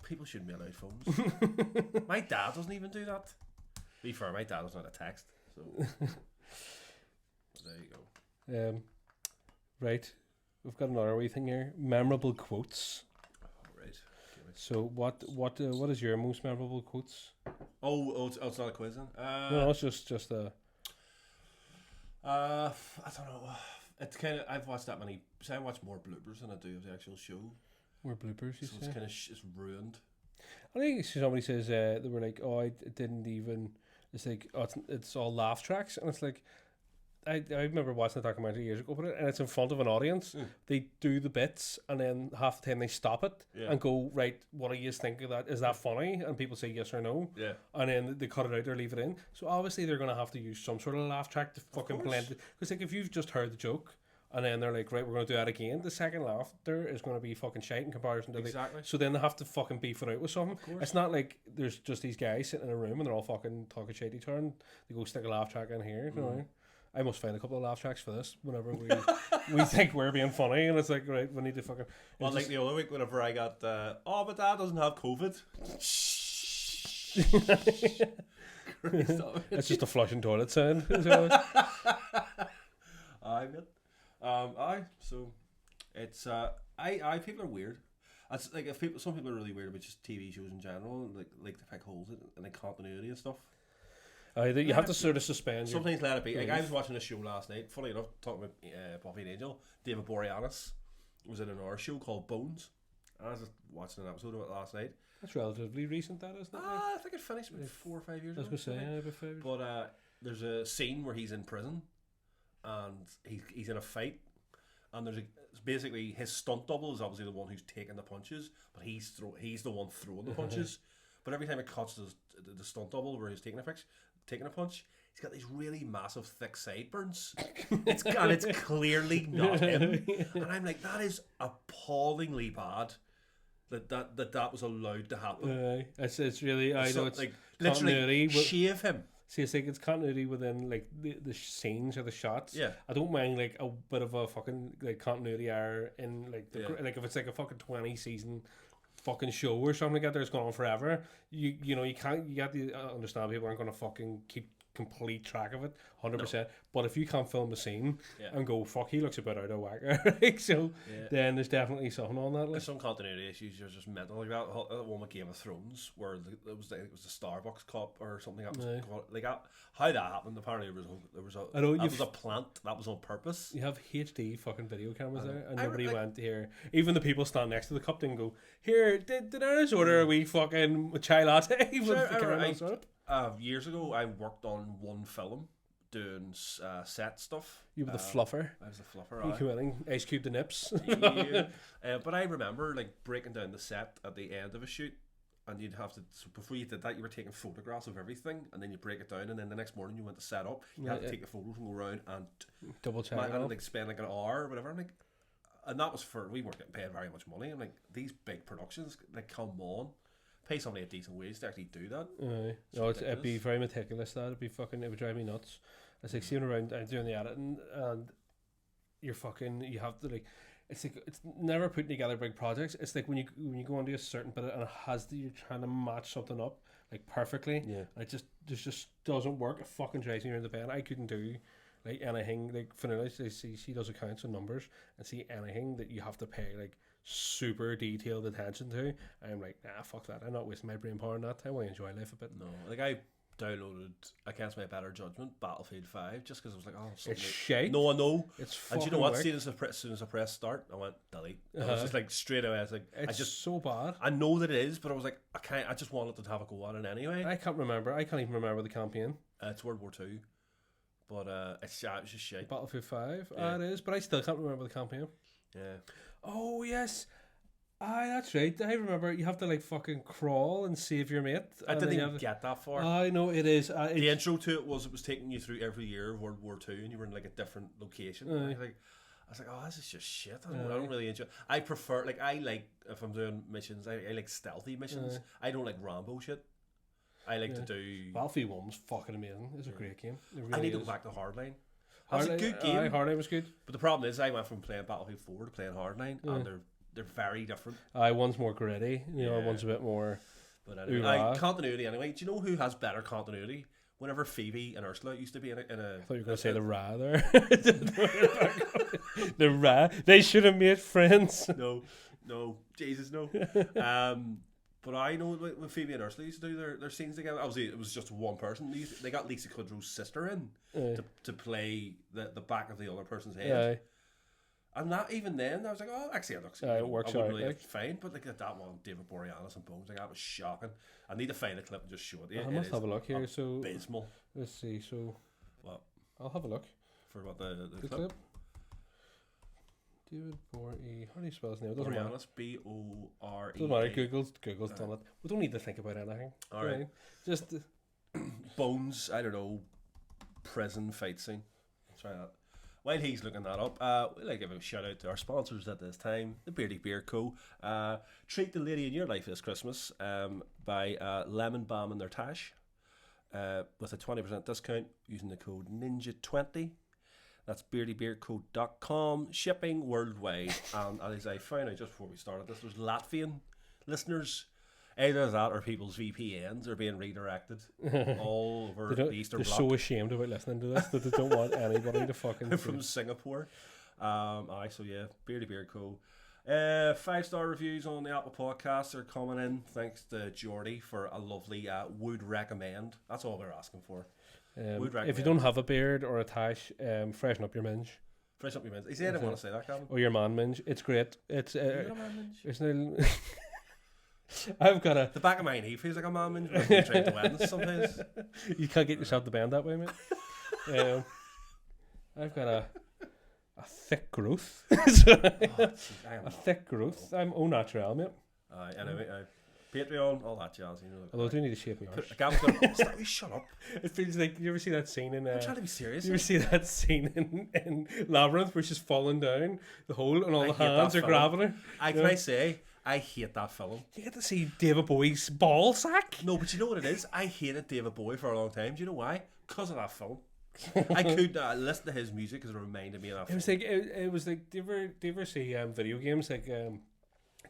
People shouldn't be allowed phones. My dad doesn't even do that. To be fair, my dad doesn't have a text, so there you go. Right, we've got another wee thing here. Memorable quotes. Right. So what is your most memorable quotes? It's not a quiz then. No, it's just a. I don't know. It's kind of I've watched that many. So I watch more bloopers than I do of the actual show. More bloopers, you So say? it's kind of it's ruined. I think somebody says they were like, "Oh, I didn't even." It's like, "Oh, it's all laugh tracks," and it's like, I remember watching a documentary years ago about it, and it's in front of an audience. They do the bits, and then half the time they stop it and go, "Right, what do you think of that? Is that funny?" And people say yes or no. Yeah. And then they cut it out or leave it in. So obviously they're gonna have to use some sort of laugh track to fucking blend it. Because like if you've just heard the joke. And then they're like, right, we're going to do that again. The second laugh there is going to be fucking shite in comparison to Exactly. so then they have to fucking beef it out with something. It's not like there's just these guys sitting in a room and they're all fucking talking shit each other and they go stick a laugh track in here. You know? I must find a couple of laugh tracks for this whenever we think we're being funny and it's like, right, we need to fucking... Well, like the other week whenever I got, my dad doesn't have COVID. It's just a flushing toilet sound. Aye, mate. So it's people are weird. It's like some people are really weird about just TV shows in general, like to pick holes in the continuity and stuff. You have to sort of suspend. Sometimes let it be. Like I was watching a show last night. Funny enough, talking about Buffy and Angel. David Boreanaz was in another show called Bones. I was just watching an episode of it last night. That's relatively recent, that isn't it? I think it finished about 4 or 5 years ago. I was going to say, about 5 years. But there's a scene where he's in prison and he's in a fight, and basically his stunt double is obviously the one who's taking the punches, but he's the one throwing the punches. But every time it cuts to the stunt double where he's taking a punch, he's got these really massive thick sideburns. It's clearly not him, and I'm like, that is appallingly bad. that was allowed to happen. It's really I So, know it's like continuity. literally shave him. See, it's like it's continuity within like the scenes or the shots. Yeah. I don't mind like a bit of a fucking like continuity error in like the Yeah. like if it's like a fucking 20 season fucking show or something like that that's going on forever. You know you got to understand people aren't going to fucking keep complete track of it 100%. But if you can't film a scene Yeah. and go fuck, he looks a bit out of whack, right? So Yeah. then there's definitely something on that There's list. some continuity issues. You're just mental. Like that one with Game of Thrones, where it was the Starbucks cop or something. That was Aye. like how that happened. Apparently, there was I know, that you've- was a plant that was on purpose. You have HD fucking video cameras I know. there, and I nobody like- went here. Even the people standing next to the cup didn't go, here, did Ernest order a wee fucking chai latte with Sure, the caramel syrup? Years ago, I worked on one film doing set stuff. You were the fluffer. I was the fluffer. You aye. came in and Ice Cube the nips. Yeah. But I remember like breaking down the set at the end of a shoot, and you'd have to. So before you did that, you were taking photographs of everything, and then you break it down, and then the next morning you went to set up. You had to Yeah. take the photos and go around and Double check. I it all. like spend like an hour or whatever. I'm like, and that was for we weren't getting paid very much money. I'm like, these big productions, like, come on, pay somebody a decent wage to actually do that. Aye. No, it'd be ridiculous. very meticulous. That'd be fucking. It would drive me nuts. It's like seeing around doing the editing, and you're fucking. You have to like. It's like it's never putting together big projects. It's like when you go onto a certain bit and it has to, you're trying to match something up like perfectly. Yeah. And it just doesn't work. It fucking drives me around the bed. I couldn't do like anything like Vanilla. She does accounts and numbers and see anything that you have to pay like super detailed attention to. I'm like, nah, fuck that. I'm not wasting my brain power on that. I want to enjoy life a bit. No, like I downloaded against my better judgment Battlefield 5 just because I was like, oh, It's something. shite. No, I know. It's And fucking do you know what? work. As soon as I pressed start, I went delete. I Uh-huh. was just like straight away. I was like, It's so bad. I know that it is, but I was like, I just wanted to have a go on it anyway. I can't remember. I can't even remember the campaign. It's World War II, but it's just shit. Battlefield 5. Yeah. It is, but I still can't remember the campaign. Yeah, Oh yes. Aye, that's right. I remember you have to like fucking crawl and save your mate. I and didn't then you even have get that far. I know it is. The It's, intro to it was taking you through every year of World War II, and you were in like a different location. And I was like, oh, this is just shit. I don't really enjoy. I prefer like if I'm doing missions, I like stealthy missions. I don't like Rambo shit. I like to do. Battlefield 1 was fucking amazing. It's a great game. It really I need to is. go back to Hardline. That was a Hardline- good game. Aye, Hardline was good. But the problem is, I went from playing Battlefield 4 to playing Hardline, and they're very different. Aye, one's more gritty. You know, Yeah. one's a bit more. But anyway, Hoorah. continuity anyway. Do you know who has better continuity? Whenever Phoebe and Ursula used to be in a I thought you were going to say a- the Ra there. The Ra. They should have made friends. no, Jesus, no. But I know when Phoebe and Ursula used to do their scenes together. Obviously, it was just one person. They got Lisa Kudrow's sister in to play the back of the other person's head. Aye. And that even then, I was like, oh, actually, it looks. Aye, it works I wouldn't out, really like. fine. But like that one, David Boreanaz and Bones, like that was shocking. I need to find a clip and just show it. I must have a look here. So Abysmal. let's see. So What I'll have a look. for what the The clip? clip. David Bore. How do you spell his name? It doesn't matter. Boreanaz, Bore. Doesn't matter. Google's done it. We don't need to think about anything. All right. Right. Just Bones, I don't know, prison fight scene. Try that. While he's looking that up, we'd like to give a shout out to our sponsors at this time, the Beardy Beer Co. Treat the lady in your life this Christmas by lemon balm in their tash with a 20% discount using the code NINJA20. That's beardybeerco.com, shipping worldwide. And as I found out just before we started this, there's Latvian listeners. Either that or people's VPNs are being redirected all over the Eastern they're Bloc so ashamed about listening to this that they don't want anybody to fucking from Singapore. So yeah, Beardy Beer Co. 5-star reviews on the Apple Podcasts are coming in. Thanks to Jordy for a lovely would recommend. That's all we're asking for. Would if recommend. you don't have a beard or a tash, freshen up your minge Fresh up your mints. He said I didn't want to say that, Kevin. or your man minge. It's great. It's You got a man minge? it's no, I've got a. The back of my knee feels like a man minge. I'm trying to win sometimes. You can't get yourself to bend that way, mate. I've got a thick growth. A thick growth. I'm au naturel, mate. Anyway, Patreon, all that jazz. You know. Although I do need to shape my arse. Gavin's gonna stop. You shut up. It feels like you ever see that scene in. I'm trying to be serious. You ever see that scene in Labyrinth where she's falling down the hole and all I the hate that hands are film. grabbing her? Can I say, I hate that film. You get to see David Bowie's ball sack. No, but you know what it is? I hated David Bowie for a long time. Do you know why? Because of that film. I could not listen to his music because it reminded me of that It film. was like it was like. Do you ever see video games like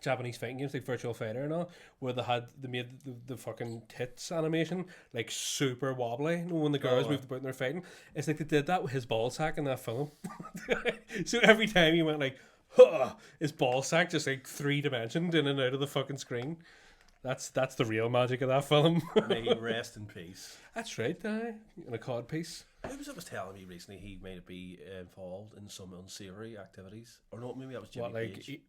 Japanese fighting games like Virtual Fighter and all, where they made the fucking tits animation like super wobbly, you know, when the girls moved about and they're fighting. It's like they did that with his ball sack in that film. So every time he went like, huh, his ball sack just like 3-dimensioned in and out of the fucking screen. That's the real magic of that film. May he rest in peace. That's right, in a cod piece. Who was telling me recently he might be involved in some unsavory activities? Or no, maybe that was Jimmy What, like Page.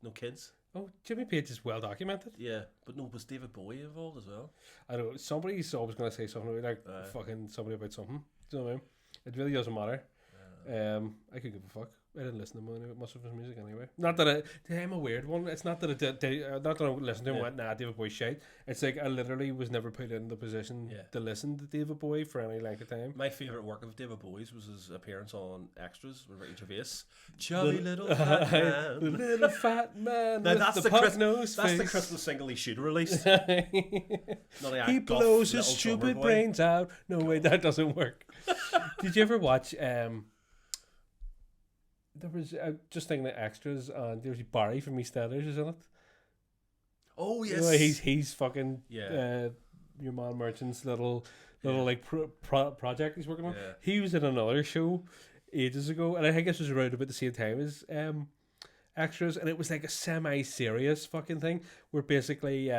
No kids? oh, Jimmy Page is well documented. Yeah, but no, was David Bowie involved as well? I don't know. Somebody's always going to say something like fucking somebody about something. Do you know what I mean? It really doesn't matter. I could give a fuck. I didn't listen to much of his music anyway. Not that I'm a weird one. It's not that not that I listened to him and went, nah, David Bowie shite. It's like I literally was never put in the position to listen to David Bowie for any length of time. My favourite work of David Bowie's was his appearance on Extras with Ricky Gervais. Chubby little fat man. The little fat man Now with that's the pug nose That's face. the Christmas single he should have released. He blows his stupid brains out. No way, that doesn't work. Did you ever watch there was just thinking of Extras and there was Barry from EastEnders is in it. Oh yes, You know, he's fucking your man Merchant's little like project he's working on. Yeah. He was in another show ages ago, and I think this was around about the same time as Extras, and it was like a semi-serious fucking thing where basically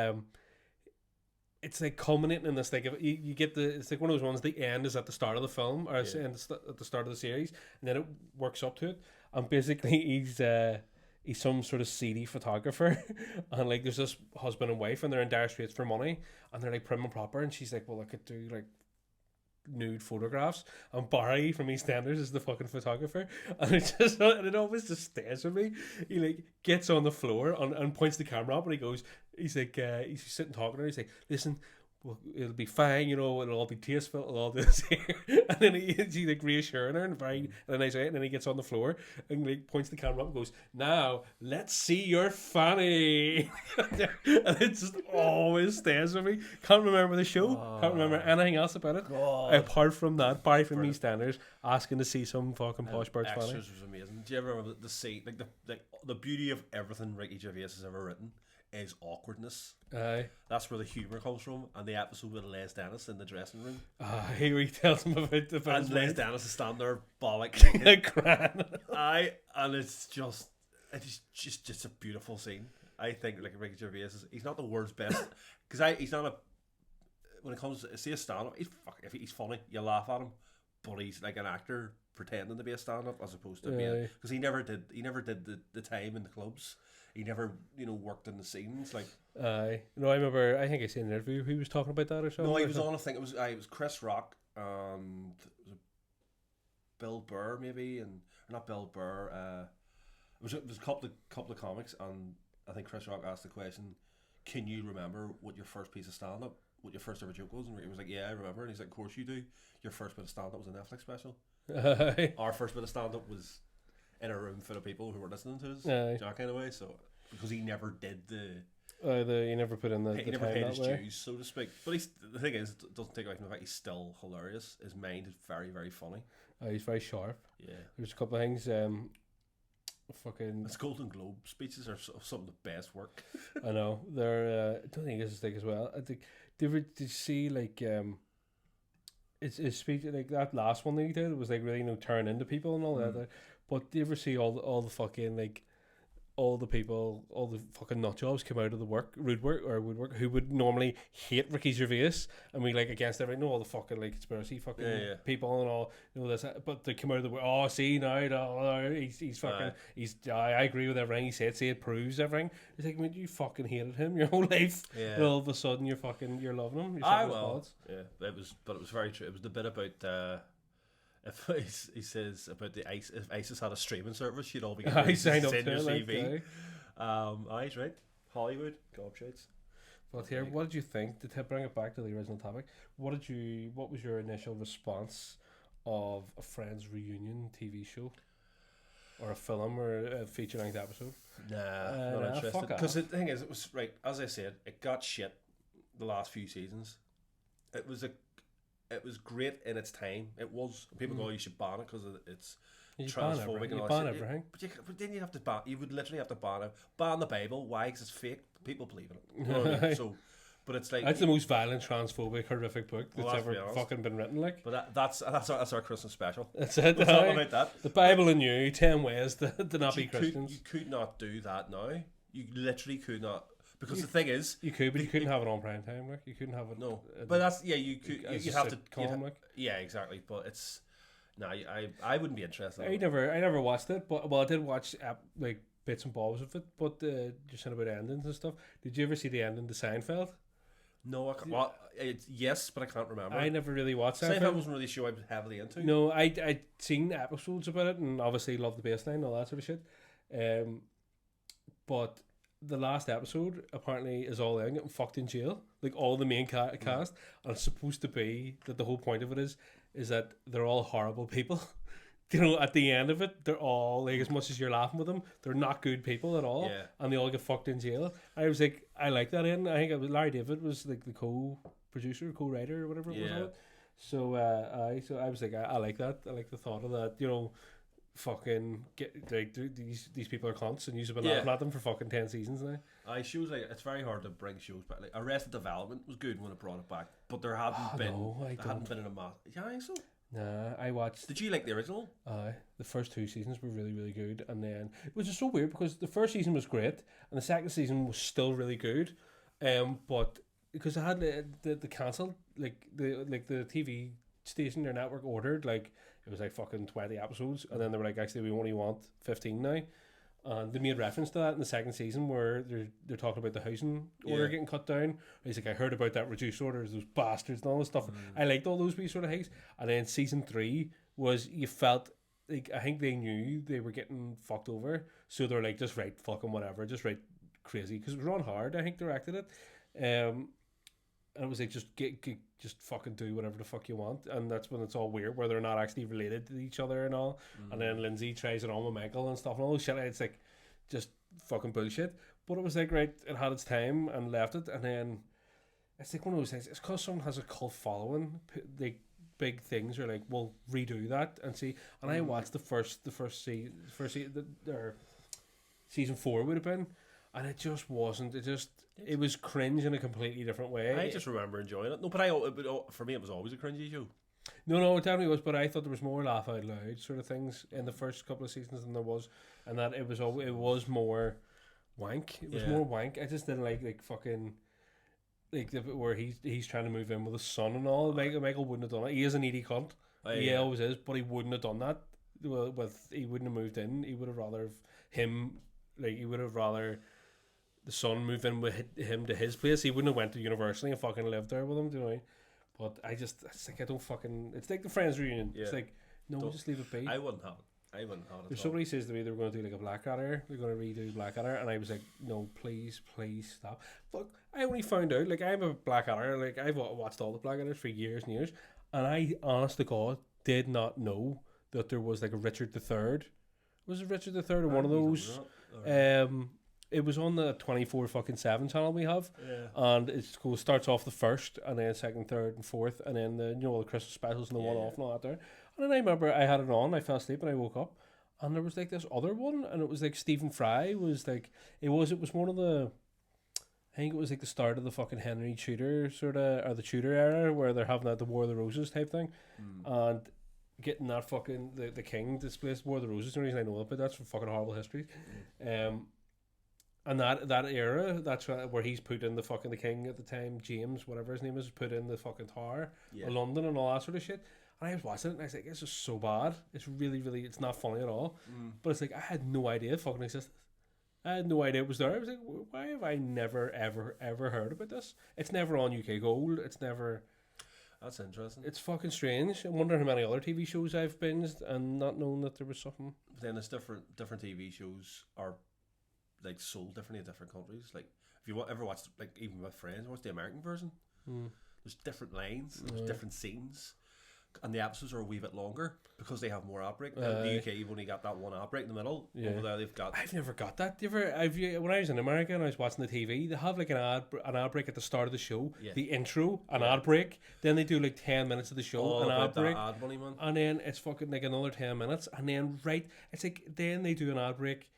it's like culminating in this like you get it's like one of those ones. The end is at the start of the film or at the start of the series, and then it works up to it. And basically, he's some sort of seedy photographer, and like there's this husband and wife, and they're in dire straits for money, and they're like prim and proper, and she's like, well, I could do like nude photographs, and Barry from EastEnders is the fucking photographer, and it always just stays with me. He like gets on the floor and points the camera up, and he's sitting talking to her. He's like, listen, well, it'll be fine, you know, it'll all be tasteful, it'll all do this here. And then he's like reassuring her in a nice way, and then he gets on the floor and like points the camera up and goes, now let's see your fanny. And it just always stays with me. Can't remember the show, can't remember anything else about it apart from that Barry from EastEnders asking to see some fucking posh bird's fanny. Extras was amazing. Do you ever remember the scene, like the beauty of everything Ricky Gervais has ever written is awkwardness. Aye. That's where the humour comes from. And the episode with Les Dennis in the dressing room. Here he tells him about the And Les Dennis is standing there bollock crying. Aye, and it's just a beautiful scene. I think like Ricky Gervais he's not the world's best because he's not when it comes to see a stand-up, if he's funny, you laugh at him, but he's like an actor pretending to be a stand-up as opposed to being, because he never did the time in the clubs. He never, worked in the scenes like. No, I remember. I think I seen an interview. He was talking about that or something. No, he was on. I think it was Chris Rock and it was Bill Burr maybe, and or not Bill Burr. It was a couple of comics, and I think Chris Rock asked the question, "Can you remember what your first piece of stand up, what your first ever joke was?" And he was like, "Yeah, I remember." And he's like, "Of course you do. Your first bit of stand up was a Netflix special. Our first bit of stand up was." In a room full of people who were listening to us, that kind of way. So because he never did he never put in he the never time paid that his way. dues, so to speak. But the thing is, it doesn't take away from the fact he's still hilarious. His mind is very, very funny. He's very sharp. Yeah, There's a couple of things. Fucking. his Golden Globe speeches are some of the best work. I know they're. I don't think it's his thing as well. I think. Did you see like his speech like that last one that he did was like really turn into people and all that. But do you ever see all the fucking like all the people, all the fucking nut jobs come out of the woodwork who would normally hate Ricky Gervais and we like against everything, all the fucking like conspiracy fucking people and all, this, but they come out of the woodwork, see now, he's fucking, I agree with everything he said, see it proves everything. It's like, you fucking hated him your whole life, and all of a sudden you're loving him. It was very true. It was the bit about if he says about if ISIS had a streaming service, you'd all be I signed up send to your it, CV. He's right. Hollywood gobshites. But here, what did you think? To bring it back to the original topic, what was your initial response of a Friends reunion TV show or a film or a feature length episode. Nah, nah, not interested. fuck Because the off. thing is, it was right as I said, it got shit the last few seasons. It was great in its time. It was. People go, you should ban it because it's You ban transphobic everything. and You all ban that shit. everything. But then you have to ban. You would literally have to ban the Bible. Why? Because it's fake. People believe in it. You know what I mean? So, but it's like That's the most violent, transphobic, horrific book that's Well, let's be ever honest. fucking been written. Like But that's our Christmas special. that's it. We'll talk aye. about that. The Bible and you, 10 ways to not be You Christians. could not do that now. You literally could not, because the thing is, You could, but you couldn't have it on prime time. Like you couldn't have it. no. in- But that's you could. as You a have to. sitcom, you'd ha- like. Yeah, exactly. But it's no. I wouldn't be interested. I never watched it, but well, I did watch like bits and bobs of it. But just saying about endings and stuff. Did you ever see the ending to Seinfeld? No, I can't. Well, yes, but I can't remember. I never really watched Seinfeld Seinfeld. wasn't really sure I was heavily into. No, I'd seen episodes about it and obviously loved the baseline and all that sort of shit. But the last episode apparently is all in getting fucked in jail, like all the main cast, and it's supposed to be that the whole point of it is that they're all horrible people. You know, at the end of it, they're all like, as much as you're laughing with them, they're not good people at all, Yeah. and they all get fucked in jail. I was like, I like that in. I think it was Larry David was like the co-producer, co-writer, or whatever it was. Yeah. On it. So I was like, I like that. I like the thought of that. You know, fucking get like these people are cunts, and you've been Yeah. laughing at them for fucking 10 seasons now. Shows like it's very hard to bring shows back. Like Arrested Development was good when it brought it back, but there hadn't been. no, I There hadn't don't. been in a mass. Yeah, I think so. Nah, I watched. Did you like the original? The first 2 seasons were really, really good, and then it was just so weird because the first season was great, and the second season was still really good, but because I had the cancelled like the TV station, their network ordered like it was like fucking 20 episodes, and then they were like, actually we only want 15 now, and they made reference to that in the second season where they're talking about the housing order Yeah. getting cut down. He's like, I heard about that reduced orders, those bastards and all this stuff. I liked all those wee sort of things, and then season 3 was you felt like I think they knew they were getting fucked over, so they're like, just write fucking whatever, just write crazy, because it was Ron Howard I think directed it, and it was like just just fucking do whatever the fuck you want, and that's when it's all weird where they're not actually related to each other and all, and then Lindsay tries it on with Michael and stuff and all this shit. It's like just fucking bullshit, but it was like right, it had its time and left it, and then it's like one of those things. It's because someone has a cult following, like big things are like, well, redo that and see. And I watched season 4 would have been, and it just wasn't. It was cringe in a completely different way. I just remember enjoying it. No, but for me, it was always a cringy show. No, it definitely was. But I thought there was more laugh out loud sort of things in the first couple of seasons than there was, and that it was more wank. It was Yeah. more wank. I just didn't like fucking. Like where he's trying to move in with his son and all. Michael wouldn't have done it. He is a needy cunt. He always is, but he wouldn't have done that. He wouldn't have moved in. He would have rather the son move in with him to his place. He wouldn't have went to university and fucking lived there with him. Do you know what I mean? But it's like I don't fucking. It's like the Friends reunion. Yeah. It's like no, just leave it be. I wouldn't have it. If somebody says to me they were going to do like a Blackadder, they're going to redo Blackadder, and I was like, no, please stop. Look, I only found out, like, I'm a Blackadder, like, I've watched all the Blackadders for years and years, and I, honest to God, did not know that there was like a Richard III. Was it Richard III or one of those? It was on the 24/7 channel we have, and it starts off the first, and then second, third, and fourth, and then the Christmas specials and the one off and all that there. And then I remember I had it on, I fell asleep, and I woke up, and there was like this other one, and it was like Stephen Fry was like it was one of the. I think it was like the start of the fucking Henry Tudor sort of, or the Tudor era, where they're having that the War of the Roses type thing, and getting that fucking the king displaced. War of the Roses. The only reason I know about that's from fucking horrible history, and that era, that's where he's put in the fucking the king at the time, James, whatever his name is, put in the fucking Tower of London and all that sort of shit. And I was watching it and I was like, this is so bad. It's really, really, it's not funny at all. But it's like I had no idea it fucking existed. I had no idea it was there. I was like, why have I never, ever, ever heard about this? It's never on UK Gold. It's never. That's interesting. It's fucking strange. I'm wondering how many other TV shows I've binged and not known that there was something. But then there's different TV shows are like sold differently in different countries. Like if you ever watched, like even with Friends, watch the American version. There's different lines. There's different scenes. and the episodes are a wee bit longer because they have more ad break. In Aye. the UK, you've only got that one ad break in the middle. Yeah. Over there, they've got I've never got that. When I was in America and I was watching the TV, they have like an ad break at the start of the show, Yeah. the intro, an Yeah. ad break. Then they do like 10 minutes of the show, all an ad about that break, ad money, man. and then it's fucking like another 10 minutes, and then it's like then they do an ad break,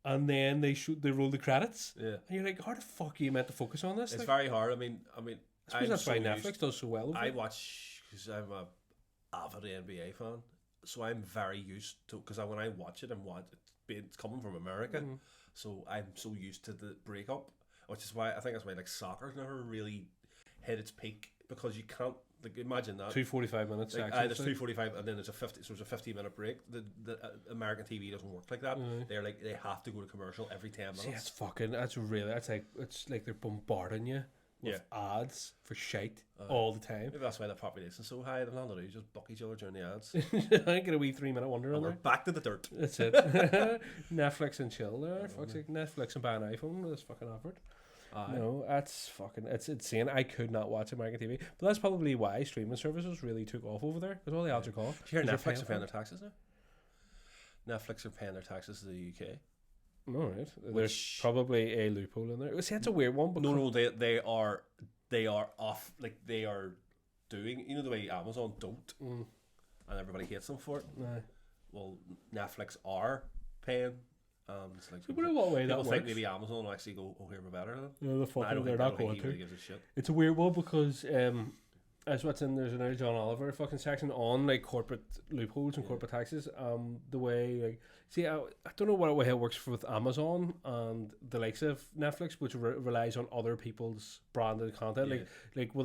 and then they roll the credits, Yeah, and you're like, how the fuck are you meant to focus on this? it's Like, very hard. I mean, I suppose that's why Netflix does so well. With I it. watch because I'm a avid NBA fan, so I'm very used to because when I watch it, it's coming from America, Mm. so I'm so used to the breakup, which is why I think that's why like soccer's never really hit its peak because you can't like imagine that. 2 minutes. Like, sections, there's like. 2:45 and then there's a 50. So there's a 50-minute break. The American TV doesn't work like that. They're like they have to go to commercial every 10 minutes. See, it's like they're bombarding you with ads for shite all the time. Maybe that's why the population's so high. They've nothing to do, just buck each other during the ads. I get a wee 3-minute wonder on And we're there. back to the dirt. That's it. Netflix and chill there. Fuck's sake, Netflix and buy an iPhone with this fucking advert. No, it's insane. I could not watch American TV, but that's probably why streaming services really took off over there because all the ads are called. Do you hear Netflix are paying their taxes now? Netflix are paying their taxes to the UK. All right, there's Which- probably a loophole in there. See, that's a weird one. Because No, they are off. Like they are doing. You know the way Amazon don't, and everybody hates them for it. Nah. Well, Netflix are paying. It's like I wonder what way that people think works. maybe Amazon will actually go, oh, here we're better than. No, the I fucking don't they're think, I not don't think going he to. really gives a shit. It's a weird one because as what's in there's another John Oliver fucking section on like corporate loopholes and corporate taxes. The way like I don't know what way it works with Amazon and the likes of Netflix, which relies on other people's branded content. Yeah. Like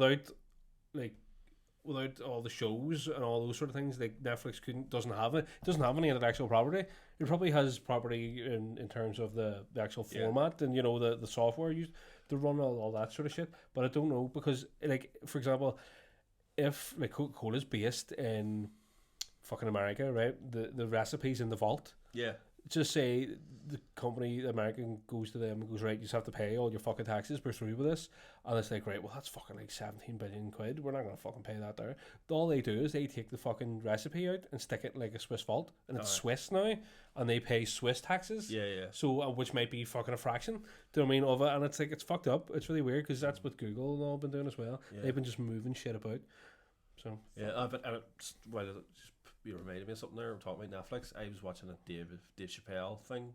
without all the shows and all those sort of things, like Netflix doesn't have any intellectual property. It probably has property in terms of the actual format and the software used to run all that sort of shit. But I don't know because like for example, if like Coca-Cola is based in fucking America, right? The recipes in the vault. Yeah. Just say the company, the American, goes to them and goes, right, you just have to pay all your fucking taxes, we're through with this. And it's like, right, well, that's fucking like 17 billion quid. We're not going to fucking pay that there. All they do is they take the fucking recipe out and stick it in like a Swiss vault. And it's Swiss now. And they pay Swiss taxes. Yeah, yeah. So, which might be fucking a fraction, do you know what I mean, of it. And it's like, it's fucked up. It's really weird because that's what Google and all been doing as well. Yeah. They've been just moving shit about. So, Yeah, but you reminded me of something there. We're talking about Netflix. I was watching a Dave Chappelle thing.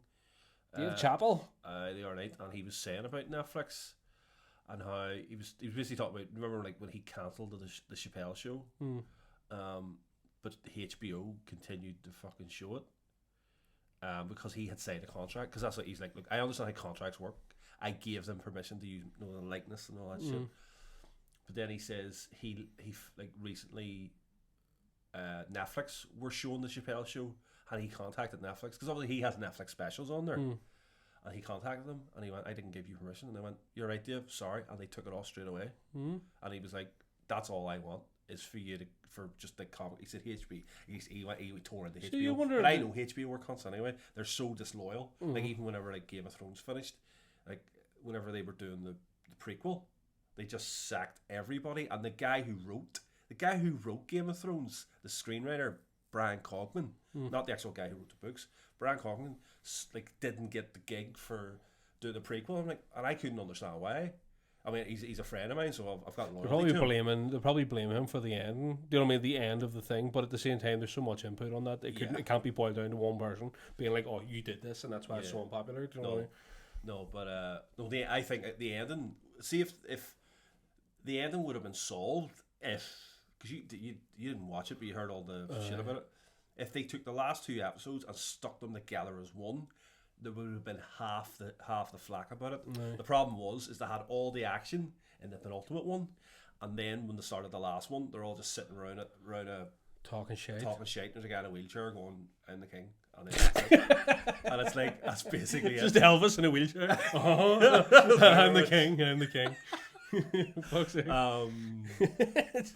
Dave Chappelle. The other night, and he was saying about Netflix and how he was basically talking about. Remember, like when he cancelled the Chappelle show, but HBO continued to fucking show it because he had signed a contract. Because that's what he's like. Look, I understand how contracts work. I gave them permission to use the likeness and all that shit. But then he says he like recently. Netflix were showing the Chappelle show, and he contacted Netflix because obviously he has Netflix specials on there, and he contacted them and he went, "I didn't give you permission," and they went, "You're right, Dave. Sorry," and they took it off straight away. And he was like, "That's all I want is for you for just the comic." He said HBO. He tore into So you HBO, wonder but I know HBO were cunts anyway. They're so disloyal. Like even whenever like Game of Thrones finished, like whenever they were doing the prequel, they just sacked everybody, and the guy who wrote Game of Thrones, the screenwriter Brian Cogman, not the actual guy who wrote the books, Brian Cogman, like didn't get the gig for doing the prequel. I'm like, and I couldn't understand why. I mean, he's a friend of mine, so I've got loyalty to him. They'll probably blame him for the end. Do you know what I mean? The end of the thing, but at the same time, there's so much input on that. It can't be boiled down to one person being like, "Oh, you did this, and that's why it's so unpopular." Do you know what I mean? No, but I think at the ending. See if the ending would have been solved if. Because you didn't watch it, but you heard all the shit about it. If they took the last 2 episodes and stuck them together as one, there would have been half the flack about it. The problem is they had all the action in the penultimate one, and then when they started the last one, they're all just sitting around a talking shit. There's a guy in a wheelchair going, "I'm the king," and it's like that's basically Just it. Elvis in a wheelchair. I'm the king. I'm the king. Fuck's sake.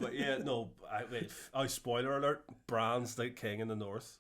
But yeah, no. Spoiler alert: Bran's the king in the north.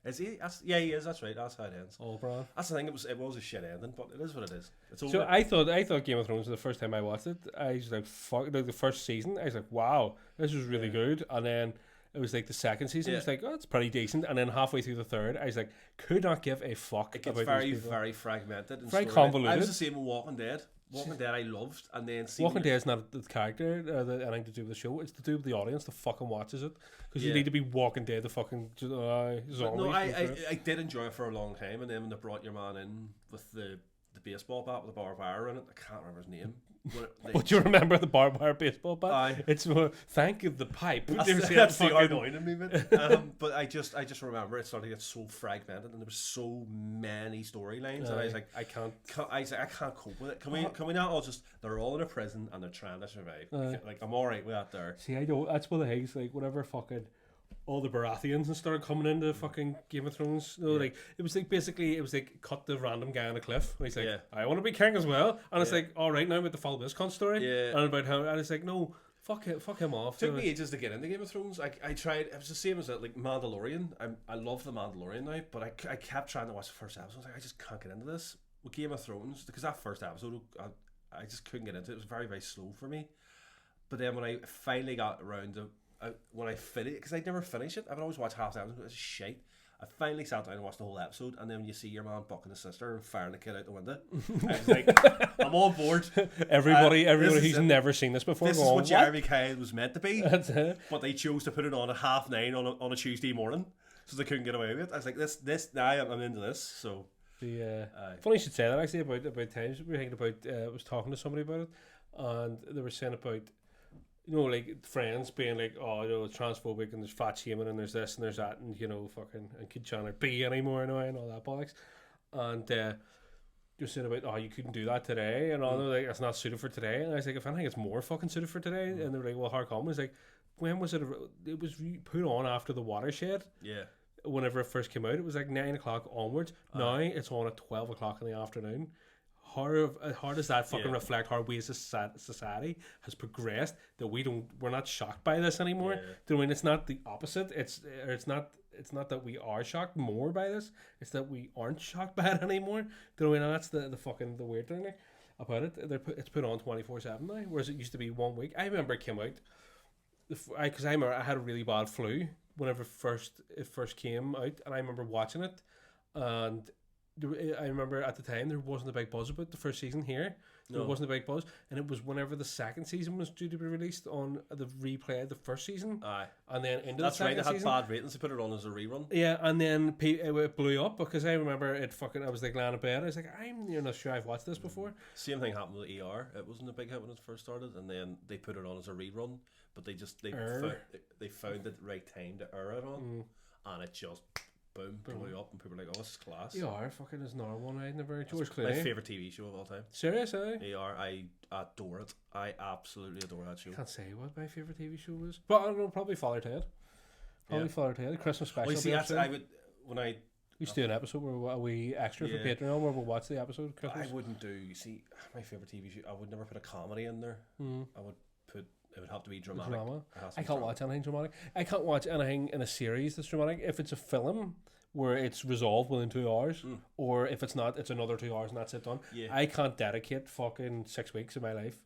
Is he? Yeah, he is. That's right. That's how it ends. Oberon. That's the thing. It was a shit ending, but it is what it is. It's over. So I thought Game of Thrones the first time I watched it, I was like, fuck, like the first season, I was like, wow, this was really good. And then it was like the second season, it's like, oh, it's pretty decent. And then halfway through the third, I was like, could not give a fuck it gets about very, these people. very fragmented. And Very convoluted. I was the same with Walking Dead. Walking Dead I loved, and then Walking Dead is not the character, anything to do with the show. It's to do with the audience that fucking watches it. Because you need to be Walking Dead, the fucking zombies. No, I did enjoy it for a long time, and then when they brought your man in with the baseball bat with the barbed wire in it, I can't remember his name. But do you remember the barbed wire baseball bat? Aye. It's thank you the pipe. That's the annoying in me, man. But I just remember it started to get so fragmented, and there was so many storylines, and I was like, I can't cope with it. Can we not all just? They're all in a prison and they're trying to survive. Like I'm all right with that there. See, I don't. That's one of the things. Like whatever fucking. All the Baratheons and started coming into fucking Game of Thrones. You know, like it was like cut the random guy on a cliff. And he's like, I want to be king as well. And it's like, all right, now I'm about to follow this cunt story. And about how, and it's like, no, fuck him off. It took me ages to get into Game of Thrones. I tried. It was the same as like Mandalorian. I love the Mandalorian now, but I kept trying to watch the first episode. I was like, I just can't get into this with Game of Thrones because that first episode, I just couldn't get into it. It was very, very slow for me. But then when I finally got around to when I finished, because I'd never finish it, I would always watch half the episode, but it's shite. I finally sat down and watched the whole episode, and then when you see your man bucking his sister and firing the kid out the window, I was like, I'm on board. Everybody who's never seen this before, this is what Jeremy Kyle was meant to be. That's it. But they chose to put it on at 9:30 on a Tuesday morning, so they couldn't get away with it. I was like, this now I'm into this. So funny you should say that actually about times we were thinking about. I was talking to somebody about it, and they were saying about. You know, like friends being like, oh, you know, it's transphobic and there's fat shaming and there's this and there's that and you know, fucking and Kid Chandler be anymore anyway and all that bollocks. And you're saying about, oh, you couldn't do that today and all like it's not suited for today. And I was like, if anything, it's more fucking suited for today. And they were like, well, how come? It's like, when was it? It was put on after the Watershed. Yeah. Whenever it first came out, it was like 9 o'clock onwards. Now it's on at 12 o'clock in the afternoon. How does that fucking reflect how we as a society has progressed that we're not shocked by this anymore? Do you mean it's not the opposite? It's not that we are shocked more by this. It's that we aren't shocked by it anymore. Do you mean that's the fucking the weird thing about it? It's put on 24/7 now, whereas it used to be 1 week. I remember it came out because I remember I had a really bad flu whenever it first came out, and I remember watching it and. I remember at the time there wasn't a big buzz about the first season here. There wasn't a big buzz, and it was whenever the second season was due to be released on the replay of the first season. And then into that's the second right. They had season. Bad ratings. They put it on as a rerun. Yeah, and then it blew up because I remember it fucking. I was like laying in bed. I was like, I'm not sure I've watched this before. Same thing happened with ER. It wasn't a big hit when it first started, and then they put it on as a rerun. But they found the right time to air it on, and it just. Boom, blew up, and people were like, oh, this is class. ER fucking is another one I never. George Clooney. My favourite TV show of all time. Serious, eh? ER, I adore it. I absolutely adore that show. I can't say what my favourite TV show was, but I don't know, probably Father Ted. Father Ted, Christmas special. Well, you see, I would when I. We used to do an episode where we extra for Patreon where we'll watch the episode of Christmas. I wouldn't do. You see, my favourite TV show. I would never put a comedy in there. I would put. It would have to be dramatic. I can't watch anything dramatic. I can't watch anything in a series that's dramatic. If it's a film where it's resolved within 2 hours, or if it's not, it's another 2 hours and that's it done. I can't dedicate fucking 6 weeks of my life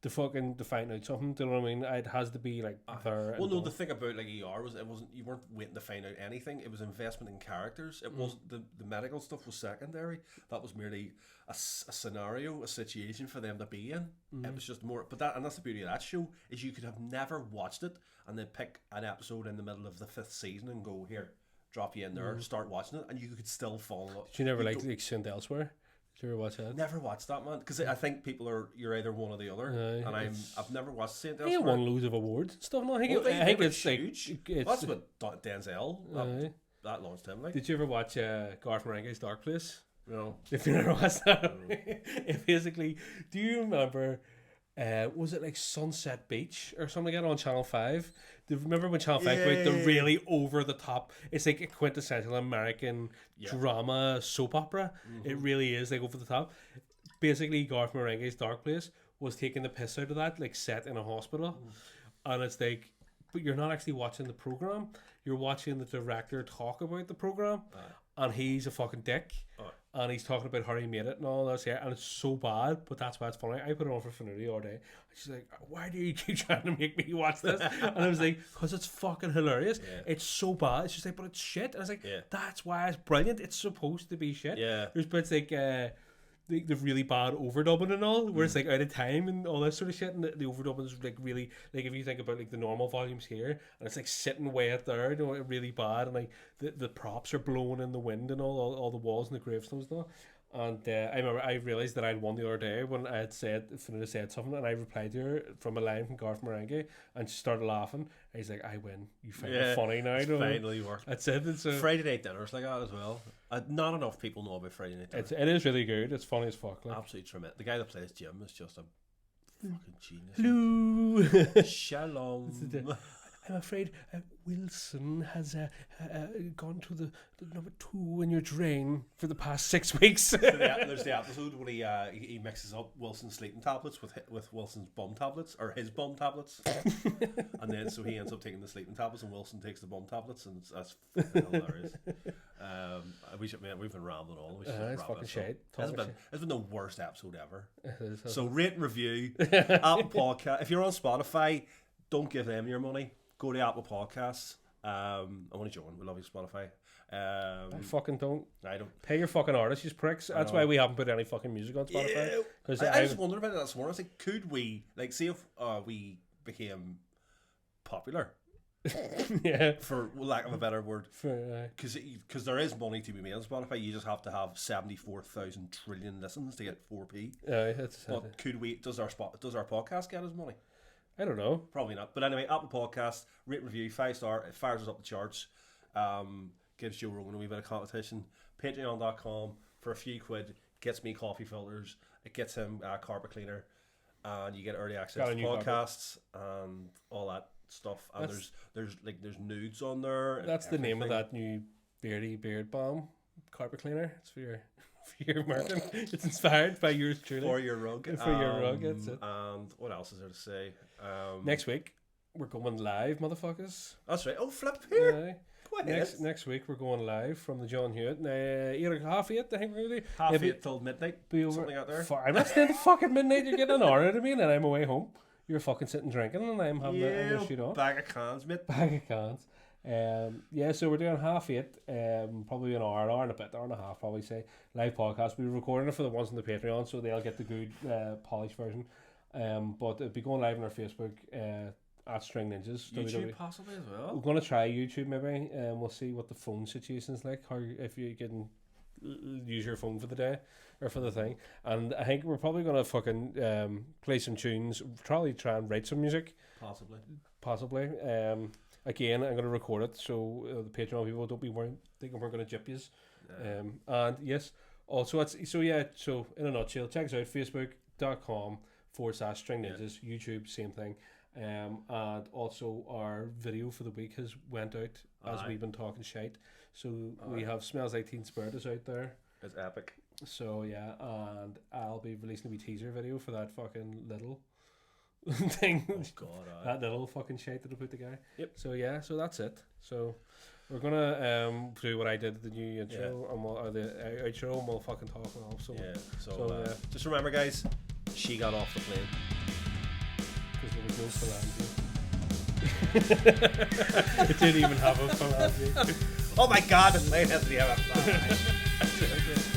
to find out something. Do you know what I mean? It has to be like there. Well, no, the thing about like ER was it wasn't, you weren't waiting to find out anything. It was investment in characters. It wasn't the medical stuff was secondary. That was merely a scenario, a situation for them to be in. It was just more. But that's the beauty of that show is you could have never watched it and then pick an episode in the middle of the 5th season and go here. Drop you in there, start watching it, and you could still follow. Did you never like Sinned Elsewhere? Did you ever watch that? Never watched that, man, because I think you're either one or the other, and I've never watched Sinned Elsewhere. He won loads of awards and stuff. No, I think it's huge. That's what Denzel that launched him. Like, did you ever watch Garth Marenghi's Dark Place? No. If you never watched that, it basically. Do you remember? Was it like Sunset Beach or something like that on Channel 5? Do you remember when Channel 5 put the really over the top? It's like a quintessential American drama soap opera. It really is like over the top. Basically, Garth Marenghi's Dark Place was taking the piss out of that, like set in a hospital, and it's like, but you're not actually watching the program. you're watching the director talk about the program, and he's a fucking dick. And he's talking about how he made it and all this here, and it's so bad, but that's why it's funny. I put it on for Finity all day. She's like, why do you keep trying to make me watch this? And I was like, because it's fucking hilarious. It's so bad. She's like, but it's shit. And I was like, that's why it's brilliant. It's supposed to be shit. There's bits like the really bad overdubbing and all, where it's like out of time and all this sort of shit, and the overdubbing is like really, like if you think about like the normal volumes here, and it's like sitting way out there, you know, really bad, and like the props are blowing in the wind and all the walls and the gravestones and all. And I remember I realised that I'd won the other day when I had Finita said something, and I replied to her from a line from Garth Marenghi, and she started laughing. And he's like, I win. You find it funny now. It's finally worked. That's it. It's Friday night dinners like that as well. Not enough people know about Friday night dinners. It is really good. It's funny as fuck. Like. Absolutely tremendous. The guy that plays Jim is just a fucking genius. Hello. Shalom. I'm afraid Wilson has gone to the number 2 in your drain for the past 6 weeks. There's the episode where he mixes up Wilson's sleeping tablets with Wilson's bum tablets, or his bum tablets, and then so he ends up taking the sleeping tablets and Wilson takes the bum tablets, and that's hilarious. We've been rambling all. It's fucking shit. It's been the worst episode ever. So rate and review Apple Podcast. If you're on Spotify, don't give them your money. Go to Apple Podcasts. I want to join. We love you, Spotify. I fucking don't. I don't. Pay your fucking artists, you pricks. That's why we haven't put any fucking music on Spotify. I just wondered about that this morning. I was like, could we, like, see if we became popular? For lack of a better word. Because there is money to be made on Spotify. You just have to have 74,000 trillion listens to get 4p. But could we? Does our podcast get us money? I don't know. Probably not. But anyway, Apple Podcast, rate, review, 5-star. It fires us up the charts. Gives Joe Rogan a wee bit of competition. Patreon.com for a few quid. Gets me coffee filters. It gets him a carpet cleaner. And you get early access to podcasts and all that stuff. And there's nudes on there. That's the name of that new beard balm. Carpet cleaner. It's for your marketing. It's inspired by yours truly. For your rug. That's it. And what else is there to say? Next week we're going live, motherfuckers. That's right. Oh, flip here. Next week we're going live from the John Hewitt. Either 8:30, I think we're going to do. 8:30 till midnight. Be over. Something out there. I'm not staying to fucking midnight. You're getting an hour out of me, and then I'm away home. You're fucking sitting drinking, and I'm having a shit on. Bag of cans, mate. Bag of cans. So we're doing 8:30, probably an hour and a bit, hour and a half, probably say, live podcast. We're recording it for the ones on the Patreon, so they'll get the good polished version. But it'll be going live on our Facebook at String Ninjas. YouTube possibly as well. We're going to try YouTube maybe, and we'll see what the phone situation is like, how if you can use your phone for the day or for the thing. And I think we're probably going to fucking play some tunes, probably try and write some music. Possibly. Again, I'm going to record it, so the Patreon people don't be worried, thinking we're going to jip yous. And yes, also, so in a nutshell, check us out, facebook.com/String Ninjas, YouTube, same thing. And also our video for the week has went out as we've been talking shite. So we have Smells Like Teen Spirit is out there. It's epic. So yeah, and I'll be releasing a wee teaser video for that fucking little thing. Oh god, that little fucking shit that I put together. Yep. So yeah, so that's it. So we're gonna do what I did, the new intro and the outro, and we'll fucking talk and all. So just remember, guys, she got off the plane because there was no phalange. It didn't even have a phalange. Oh my god, the plane has to have a phalange.